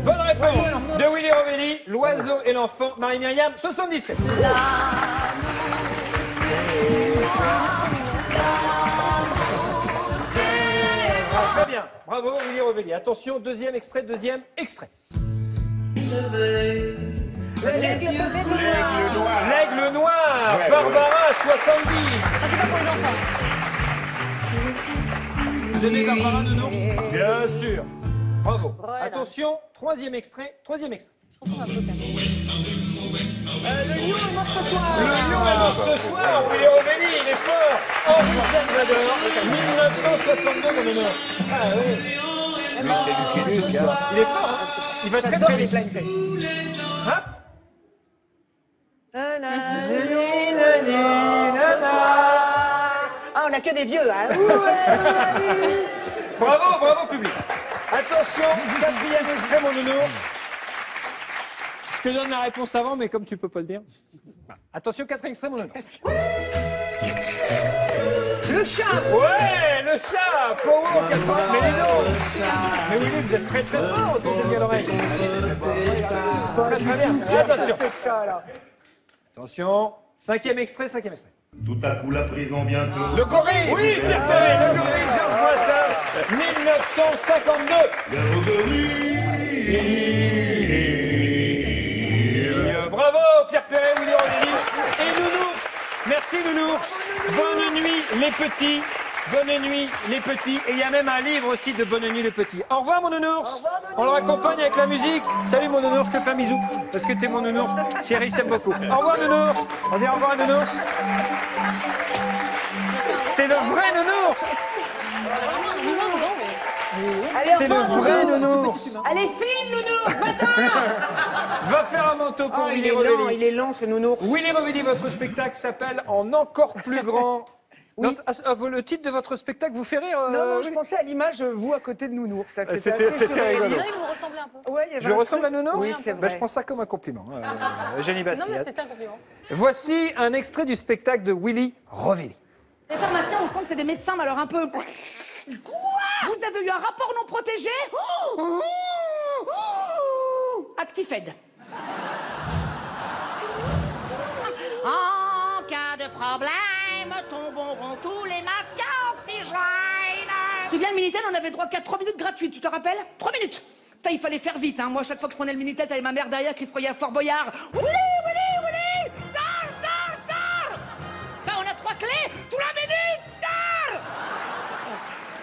bonne réponse de Willy Rovelli, L'oiseau et l'enfant, Marie-Myriam, 77. Très bien, bravo Willy Rovelli. Attention, deuxième extrait. L'aigle noir. L'aigle noir, ouais, Barbara, 70. C'est pas pour les enfants. Vous aimez Barbara Nounours? Bien sûr. Bravo. Attention, troisième extrait. Le lion est mort ce soir. Le lion est mort ce soir. Willy Rovelli, il est fort. Henri Salvador, 1962 de Nounours. Ah oui. Lui, c'est Lucky Luke. Il est fort. Il va très J'adore très les vite. blind tests. Hop. Ah, on n'a que des vieux, hein. Bravo, bravo public. Attention, quatrième extrait, mon nounours. Je te donne la réponse avant, mais comme tu peux pas le dire. Attention, quatrième extrait, mon nounours. Le chat. Ouais, le chat. Power 80. Mais dis donc. Mais Willy, vous êtes très très fort autour de l'oreille. Très très bien. Attention. C'est que ça, là. Attention. Cinquième extrait, cinquième extrait. Tout à coup la prison bientôt. Le gorille. Oui, Pierre Perret, le gorille, Georges Brassens, 1952. Bravo, Pierre Perret, Willy Rovelli et Nounours. Merci Nounours. Bonne nuit les petits. Bonne nuit les petits. Et il y a même un livre aussi de Bonne nuit les petits. Au revoir mon nounours. On le raccompagne avec la musique. Salut mon nounours, je te fais un bisou. Parce que t'es mon nounours. Chérie, je t'aime beaucoup. Au revoir nounours. On dit au revoir nounours. C'est le vrai nounours. Allez, C'est le vrai nounours. Allez, file, nounours, va-t'en. Va faire un manteau pour Oh, il Willy est lent, Rovelli. il est lent, ce nounours. Willy Rovelli, votre spectacle s'appelle En encore plus grand. Non, le titre de votre spectacle vous fait rire Non, je Willy pensais à l'image, vous à côté de nounours. Ça, C'était assez rigolo. surréaliste. Vous ressemblez un peu. Ouais, il y avait Je un ressemble à truc- Nounours Oui, c'est Ben, vrai. je prends ça comme un compliment. Eugénie Non, Bastille. mais c'était un compliment. Voici un extrait du spectacle de Willy Rovelli. Les pharmaciens, on sent que c'est des médecins, mais alors un peu. Quoi? Vous avez eu un rapport non protégé Actifed. En cas de problème, tomberont tous les masques à oxygène. Tu viens le Minitel, on avait droit qu'à 3 minutes gratuites, tu te rappelles 3 minutes. Putain, il fallait faire vite, hein. Moi, chaque fois que je prenais le Minitel, t'avais ma mère derrière qui se croyait à Fort Boyard. Willy, sors, sors, sors. Bah, on a 3 clés, tout la minute, sors.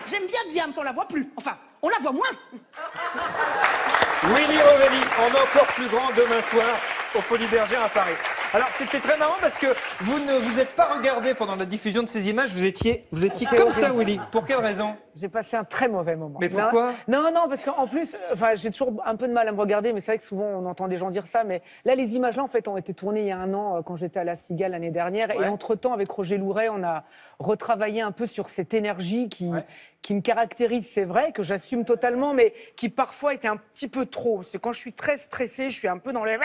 J'aime bien Diams, on la voit plus. Enfin, on la voit moins. Willy Rovelli, en encore plus grand demain soir au Folies Bergère à Paris. Alors c'était très marrant parce que vous ne vous êtes pas regardé pendant la diffusion de ces images, vous étiez C'est comme ça horrible. Willy. Pour quelle raison? J'ai passé un très mauvais moment. Mais pourquoi? Non, parce qu'en plus, j'ai toujours un peu de mal à me regarder, mais c'est vrai que souvent on entend des gens dire ça. Mais là, les images-là, en fait, ont été tournées il y a un an quand j'étais à La Cigale l'année dernière. Ouais. Et entre-temps, avec Roger Louret, on a retravaillé un peu sur cette énergie qui me caractérise, c'est vrai, que j'assume totalement, mais qui parfois était un petit peu trop. C'est quand je suis très stressée, je suis un peu dans les...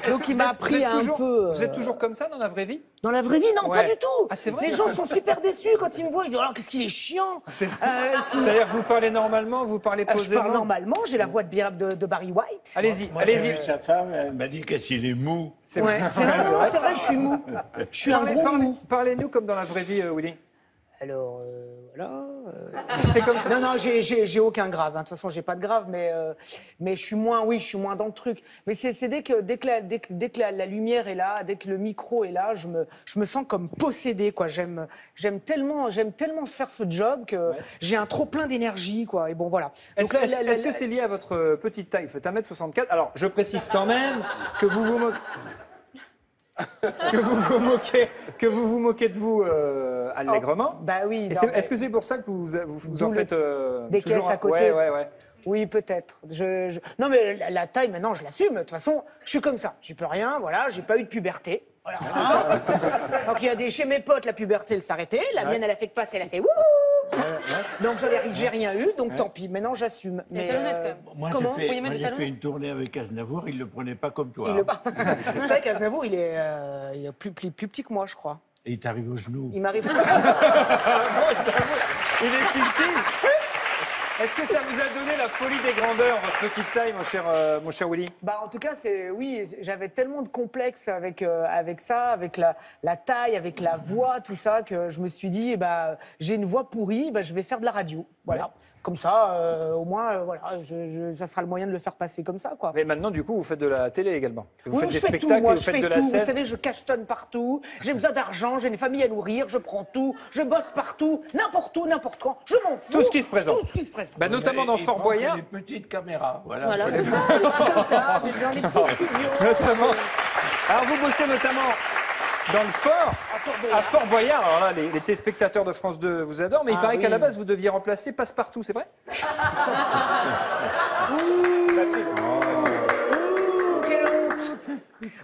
Donc il m'a appris un peu... Vous êtes toujours comme ça dans la vraie vie? Dans la vraie vie, non, Ouais. pas du tout. Ah, c'est vrai? Les gens sont super déçus quand ils me voient. Ils disent, oh, qu'est-ce qu'il est chiant. C'est-à-dire que vous parlez normalement, vous parlez Je posément? parle normalement, j'ai la voix de Barry White. Allez-y, Moi, allez-y. j'ai vu sa femme, elle m'a dit qu'est-ce qu'il est mou. C'est Ouais, c'est vrai, non, c'est vrai, je suis mou. Je suis un gros mou. Parlez-nous comme dans la vraie vie, Willy. Alors, voilà. C'est comme ça? Non, j'ai aucun grave. hein. De toute façon, j'ai pas de grave, mais je suis moins dans le truc. Mais c'est dès que la lumière est là, dès que le micro est là, je me sens comme possédée, quoi. J'aime tellement faire ce job que j'ai un trop plein d'énergie, quoi. Et bon, voilà. Donc, Est-ce que c'est lié à votre petite taille? Vous faites 1m64. Alors, je précise quand même que vous vous moquez... que vous vous moquez de vous allègrement. Bah oui. Est-ce que c'est pour ça que vous en faites des toujours caisses à côté? Ouais. Oui, peut-être. Non, mais la taille, maintenant, je l'assume. De toute façon, je suis comme ça. J'y peux rien, voilà. J'ai pas eu de puberté. Voilà. Donc, il y a chez mes potes, la puberté, elle s'arrêtait. La mienne, elle a fait que passer, elle a fait wouhou. Donc, j'ai rien eu, donc tant pis. Maintenant, j'assume. Mais honnête, quand même. Moi, Comment j'ai fait une tournée avec Aznavour, il ne le prenait pas comme toi. C'est vrai qu'Aznavour, il est plus petit que moi, je crois. Et il t'arrive au genou. Il m'arrive. Il est subtil. Est-ce que ça vous a donné la folie des grandeurs, votre petite taille, mon cher Willy? Bah, en tout cas, oui, j'avais tellement de complexes avec ça, avec la taille, avec la voix, tout ça, que je me suis dit, j'ai une voix pourrie, je vais faire de la radio. Voilà. Ouais. Comme ça, au moins, voilà, ça sera le moyen de le faire passer comme ça, quoi. Mais maintenant, du coup, vous faites de la télé également. Vous faites des je fais spectacles, tout, moi, vous faites de la tout. scène. Vous savez, je cachetonne partout. J'ai besoin d'argent, j'ai une famille à nourrir, je prends tout, je bosse partout, n'importe où, n'importe quand. Je m'en fous. Tout ce qui se présente. Tout ce qui se présente. Bah, notamment dans Fort Boyard. Des petites caméras. Voilà, c'est ça, des petits comme ça, c'est dans les petits studios. Notamment. Alors, vous bossez notamment dans le Fort, à Fort Boyard. Alors là, les téléspectateurs de France 2 vous adorent, mais il paraît qu'à la base, vous deviez remplacer Passepartout, c'est vrai?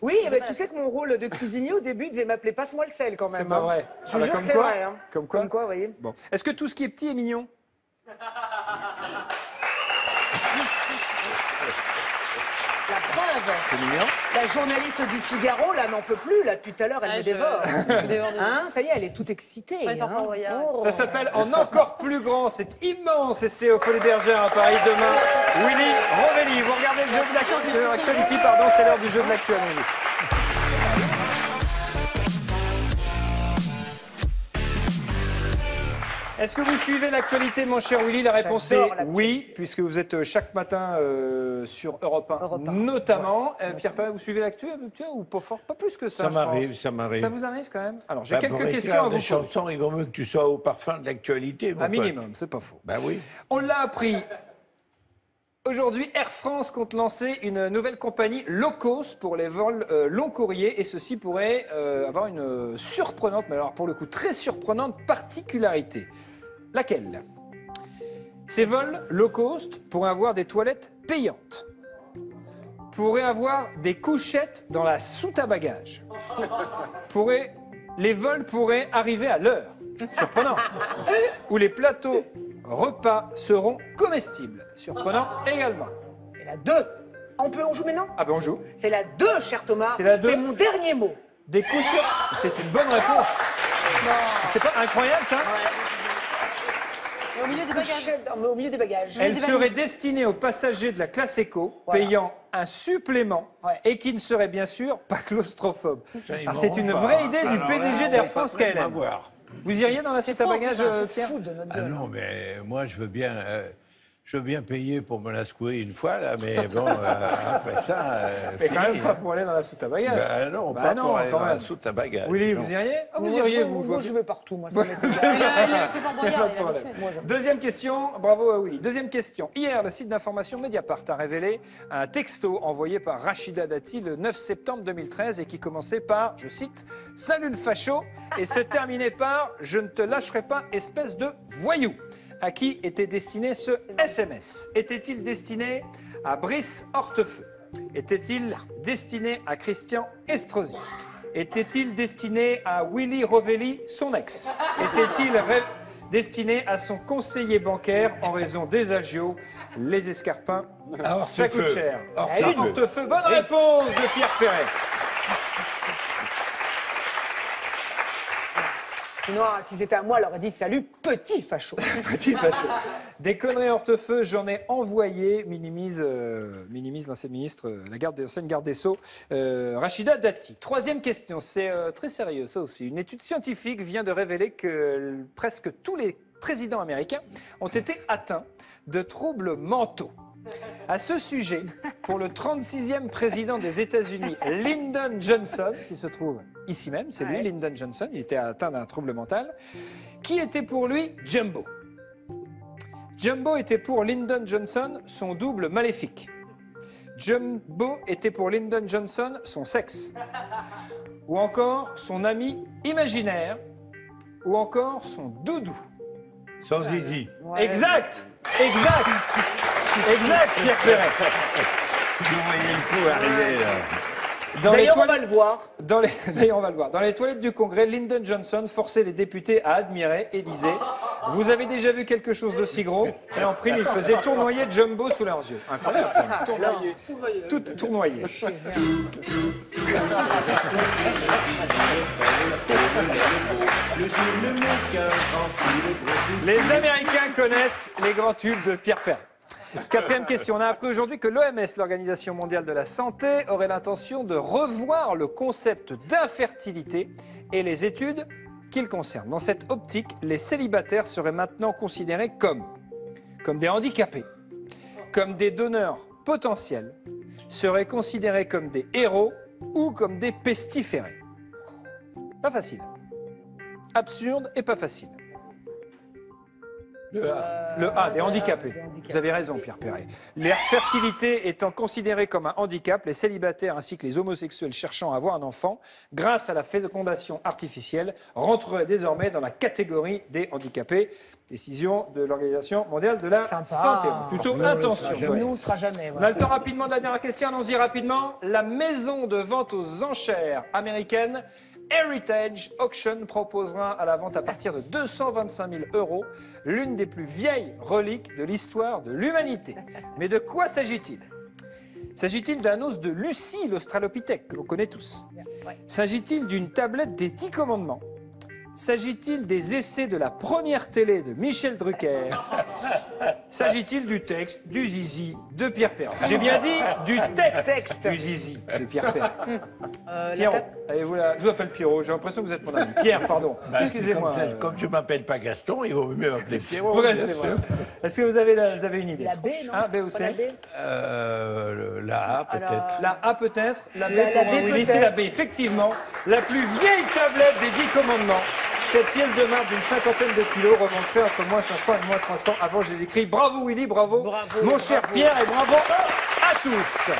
Oui, mais tu sais que mon rôle de cuisinier, au début, devait m'appeler Passe-moi le sel quand même. C'est pas vrai. Je vous jure que c'est vrai. Hein. Comme quoi, vous voyez. Bon. Est-ce que tout ce qui est petit est mignon? La preuve. C'est mignon. La journaliste du Figaro, là, n'en peut plus. Là, depuis tout à l'heure, elle me dévore. Hein, ça y est, elle est toute excitée. Hein. Ça s'appelle En encore plus grand. C'est immense et c'est au Folies Bergère à Paris demain. Willy Rovelli. Vous regardez le jeu de l'actualité, pardon, c'est l'heure du jeu de l'actualité. Est-ce que vous suivez l'actualité, mon cher Willy? La réponse est oui, puisque vous êtes chaque matin sur Europe 1, notamment. Pierre Perret, vous suivez l'actu ou pas fort? Pas plus que ça, Ça je m'arrive, pense. ça m'arrive. Ça vous arrive quand même? Alors, j'ai Bah, quelques pour questions écrire à vous des poser. chansons, il vaut mieux que tu sois au parfum de l'actualité. Un minimum, c'est pas faux. Ben oui. On l'a appris. Aujourd'hui, Air France compte lancer une nouvelle compagnie low cost pour les vols long courrier et ceci pourrait avoir une surprenante, mais alors pour le coup très surprenante particularité. Laquelle? Ces vols low cost pourraient avoir des toilettes payantes, pourraient avoir des couchettes dans la soute à bagages, les vols pourraient arriver à l'heure, surprenant, où les plateaux repas seront comestibles, surprenant également. C'est la 2. On joue maintenant? Ah ben on joue. C'est la 2, cher Thomas. C'est la 2. C'est mon dernier mot. Des couchettes. C'est une bonne réponse. C'est pas incroyable ça? Et au milieu des bagages. Au milieu des bagages. Elle serait destinée aux passagers de la classe éco, payant un supplément et qui ne serait bien sûr pas claustrophobe. Alors, c'est une vraie idée du PDG d'Air France KLM. Vous iriez dans la soute à bagages, Pierre? Ah non, mais moi, je veux bien payer pour me la secouer une fois, là, mais bon, après ça... mais quand même pas pour aller dans la soute à bagages. Ben non, pas pour aller dans la soute à bagages. Willy, non. vous iriez? Vous iriez, vous? Moi, je vais partout, moi. Deuxième question, bravo Willy. Deuxième question. Hier, le site d'information Mediapart a révélé un texto envoyé par Rachida Dati le 9 septembre 2013 et qui commençait par, je cite, « Salut le facho » et se terminait par « Je ne te lâcherai pas, espèce de voyou ». À qui était destiné ce SMS? Était-il destiné à Brice Hortefeux? Était-il destiné à Christian Estrosi? Était-il destiné à Willy Rovelli, son ex? Était-il destiné à son conseiller bancaire en raison des agios, les escarpins? Ça coûte cher. Hortefeux. Bonne réponse de Pierre Perret. Sinon, si c'était à moi, elle aurait dit salut, petit facho. Petit facho. Des conneries Hortefeux, j'en ai envoyé, minimise l'ancienne ministre, l'ancienne garde des Sceaux, Rachida Dati. Troisième question, c'est très sérieux ça aussi. Une étude scientifique vient de révéler que presque tous les présidents américains ont été atteints de troubles mentaux. À ce sujet, pour le 36e président des États-Unis, Lyndon Johnson, qui se trouve ici même, c'est lui, Lyndon Johnson, il était atteint d'un trouble mental, qui était pour lui Jumbo. Jumbo était pour Lyndon Johnson son double maléfique. Jumbo était pour Lyndon Johnson son sexe. Ou encore son ami imaginaire. Ou encore son doudou. Son zizi. Exact. Exact. Exact, Pierre Perret. Vous voyez le coup arriver là. D'ailleurs, on va le voir. D'ailleurs, on va le voir. Dans les toilettes du Congrès, Lyndon Johnson forçait les députés à admirer et disait « Vous avez déjà vu quelque chose d'aussi gros ?» Et en prime, il faisait tournoyer Jumbo sous leurs yeux. Incroyable. Tout tournoyé. Les Américains connaissent les grands tubes de Pierre Perret. Quatrième question. On a appris aujourd'hui que l'OMS, l'Organisation mondiale de la santé, aurait l'intention de revoir le concept d'infertilité et les études qu'il concerne. Dans cette optique, les célibataires seraient maintenant considérés comme des handicapés, comme des donneurs potentiels, seraient considérés comme des héros ou comme des pestiférés. Pas facile. Absurde et pas facile. Le A, des handicapés. Vous avez raison, Pierre Perret. L'infertilité étant considérée comme un handicap, les célibataires ainsi que les homosexuels cherchant à avoir un enfant, grâce à la fécondation artificielle, rentreraient désormais dans la catégorie des handicapés. Décision de l'Organisation mondiale de la santé. Plutôt intention. Nous, on ne sera jamais. On a le temps rapidement de la dernière question, allons-y rapidement. La maison de vente aux enchères américaine Heritage Auction proposera à la vente à partir de 225 000 € l'une des plus vieilles reliques de l'histoire de l'humanité. Mais de quoi s'agit-il? S'agit-il d'un os de Lucie, l'Australopithèque, que l'on connaît tous? S'agit-il d'une tablette des 10 commandements? S'agit-il des essais de la première télé de Michel Drucker? S'agit-il du texte du zizi de Pierre Perret? J'ai bien dit du texte du zizi de Pierre Perret. Pierrot, allez-vous là? Je vous appelle Pierrot, j'ai l'impression que vous êtes mon ami. Pierre, pardon, excusez-moi. Comme je ne m'appelle pas Gaston, il vaut mieux m'appeler Pierrot. Ouais, c'est vrai. Est-ce que vous avez une idée? La B, non? B ou C? La A, peut-être. La A, peut-être. La B, La pour B, Willy, c'est peut-être. la B. Effectivement, la plus vieille tablette des 10 commandements. Cette pièce de marbre d'une cinquantaine de kilos remonterait entre moins 500 et moins 300 avant Jésus-Christ. Bravo Willy, bravo, mon cher Pierre, et bravo à tous.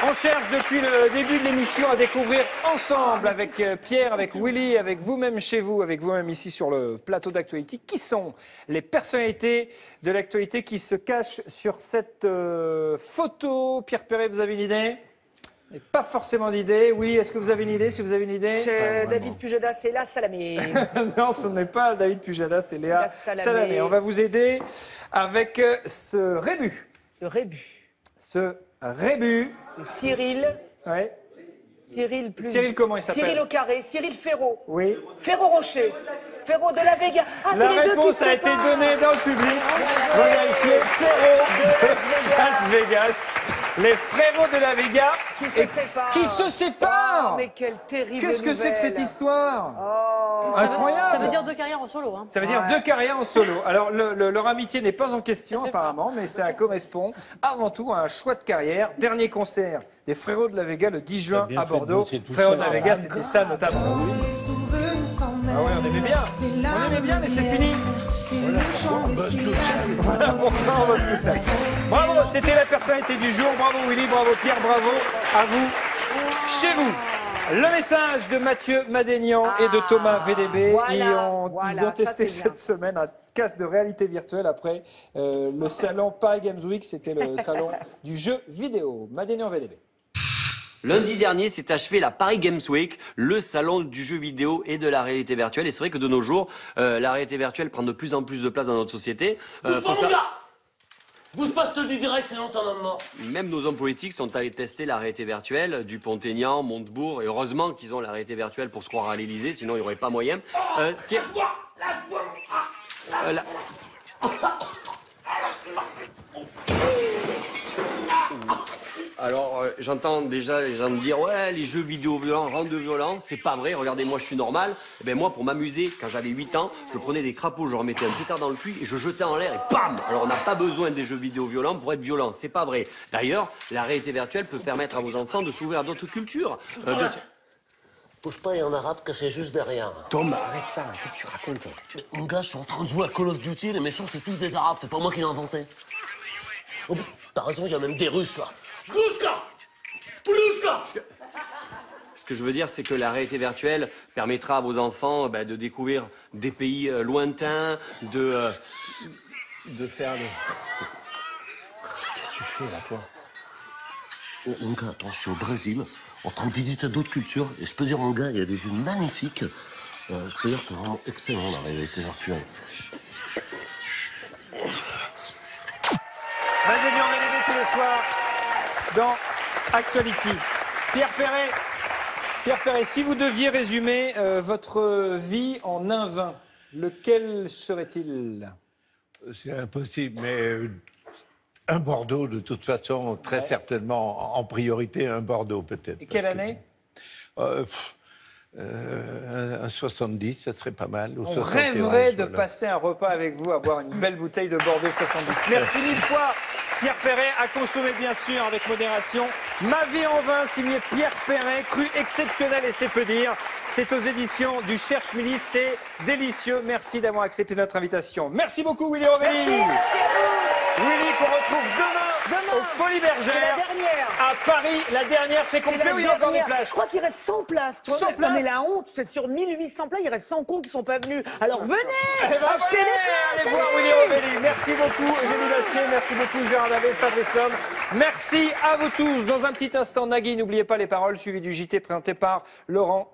On cherche depuis le début de l'émission à découvrir ensemble avec Pierre, avec Willy, avec vous-même chez vous, avec vous-même ici sur le plateau d'actualité, qui sont les personnalités de l'actualité qui se cachent sur cette photo. Pierre Perret, vous avez une idée? Et pas forcément d'idée. Oui, est-ce que vous avez une idée? Si vous avez une idée? C'est David Pujadas et Léa Salamé. Non, ce n'est pas David Pujadas, c'est Léa Salamé. On va vous aider avec ce rébut. Ce rébut. Ce rébut. C'est Cyril. Ouais. Cyril plus. Cyril, comment il s'appelle? Cyril au carré. Cyril Ferraud. Oui. Ferraud Rocher. Ferraud de la Vega. Ah, La c'est les deux qui réponse se a été séparent. donnée dans le public. On va vérifier. Ferraud de Las Vegas. Les frérots de la Vega. Qui se séparent. Qui se séparent. Oh, mais quelle terrible Qu'est-ce que c'est que cette nouvelle. histoire? Oh. Incroyable. Ça veut dire 2 carrières en solo. Hein. Ça veut dire 2 carrières en solo. Alors, leur amitié n'est pas en question, apparemment, mais ça correspond avant tout à un choix de carrière. Dernier concert des Frérots de la Vega le 10 juin bien à fait de Bordeaux. bosser tout Frérots de seul. la Vega, c'était ça notamment. Ah ouais, on aimait bien. On aimait bien, mais c'est fini. Voilà pourquoi on bosse tout seul. Bravo, c'était la personnalité du jour. Bravo Willy, bravo Pierre, bravo à vous. Chez vous. Le message de Mathieu Madénian et de Thomas VDB. voilà, Ils ont testé cette semaine un casque de réalité virtuelle après le salon Paris Games Week. C'était le salon du jeu vidéo. Madénian VDB. Lundi dernier s'est achevé la Paris Games Week, le salon du jeu vidéo et de la réalité virtuelle. Et c'est vrai que de nos jours, la réalité virtuelle prend de plus en plus de place dans notre société. Bouge pas, mon gars! Bouge pas, je te dis direct, sinon t'en as mort. Même nos hommes politiques sont allés tester la réalité virtuelle, Dupont-Aignan, Montebourg, et heureusement qu'ils ont la réalité virtuelle pour se croire à l'Élysée, sinon il n'y aurait pas moyen. Ce qui est... Alors, j'entends déjà les gens me dire « Ouais, les jeux vidéo violents rendent violents. » C'est pas vrai, regardez-moi, je suis normal. Eh ben moi, pour m'amuser, quand j'avais 8 ans, je prenais des crapauds, je remettais un pétard dans le cul et je jetais en l'air et bam! Alors, on n'a pas besoin des jeux vidéo violents pour être violent, c'est pas vrai. D'ailleurs, la réalité virtuelle peut permettre à vos enfants de s'ouvrir à d'autres cultures. Bouge pas, il y a un arabe que c'est juste derrière. Tom, arrête ça, qu'est-ce que tu racontes? Mon gars, je suis en train de jouer à Call of Duty, les méchants, c'est tous des arabes, c'est pas moi qui l'ai inventé. Oh, t'as raison, il y a même des Russes, là. Ce que je veux dire, c'est que la réalité virtuelle permettra à vos enfants de découvrir des pays lointains, de faire des... Qu'est-ce que tu fais, là, toi? Oh, mon gars, attends, je suis au Brésil, en train de visiter d'autres cultures, et je peux dire, mon gars, il y a des vues magnifiques. Je peux dire, c'est vraiment excellent, la réalité virtuelle. Madénian VDB tous les soirs dans Actuality. Pierre Perret, si vous deviez résumer votre vie en un vin, lequel serait-il? C'est impossible, mais un Bordeaux, de toute façon, très certainement, en priorité, un Bordeaux peut-être. Et quelle année? Un un 70, ça serait pas mal. Ou On 71, rêverait de voilà. passer un repas avec vous, à boire une belle bouteille de Bordeaux 70. Merci mille fois, Pierre Perret, à consommer bien sûr avec modération. Ma vie en vin, signé Pierre Perret, cru exceptionnel et c'est peu dire. C'est aux éditions du Cherche Midi, c'est délicieux. Merci d'avoir accepté notre invitation. Merci beaucoup Willy Rovelli. Merci à vous. Willy qu'on retrouve demain aux Folies Bergères. C'est la dernière. À Paris, la dernière, c'est complet ou il y a encore des places? Je crois qu'il reste 100 places. 100 places. Mais la honte, c'est sur 1800 places, il reste 100 cons qui sont pas venus. Alors venez, Eh ben, achetez venez, des places. allez voir Willy Rovelli. Merci beaucoup Eugénie Bastier, merci beaucoup Gérard Davet, Fabrice Lhomme. Merci à vous tous. Dans un petit instant, Nagui, n'oubliez pas les paroles, suivi du JT présenté par Laurent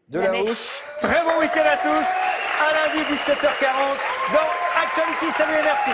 Delahousse. Très bon week-end à tous. À lundi 17h40 dans Actuality. Salut et merci.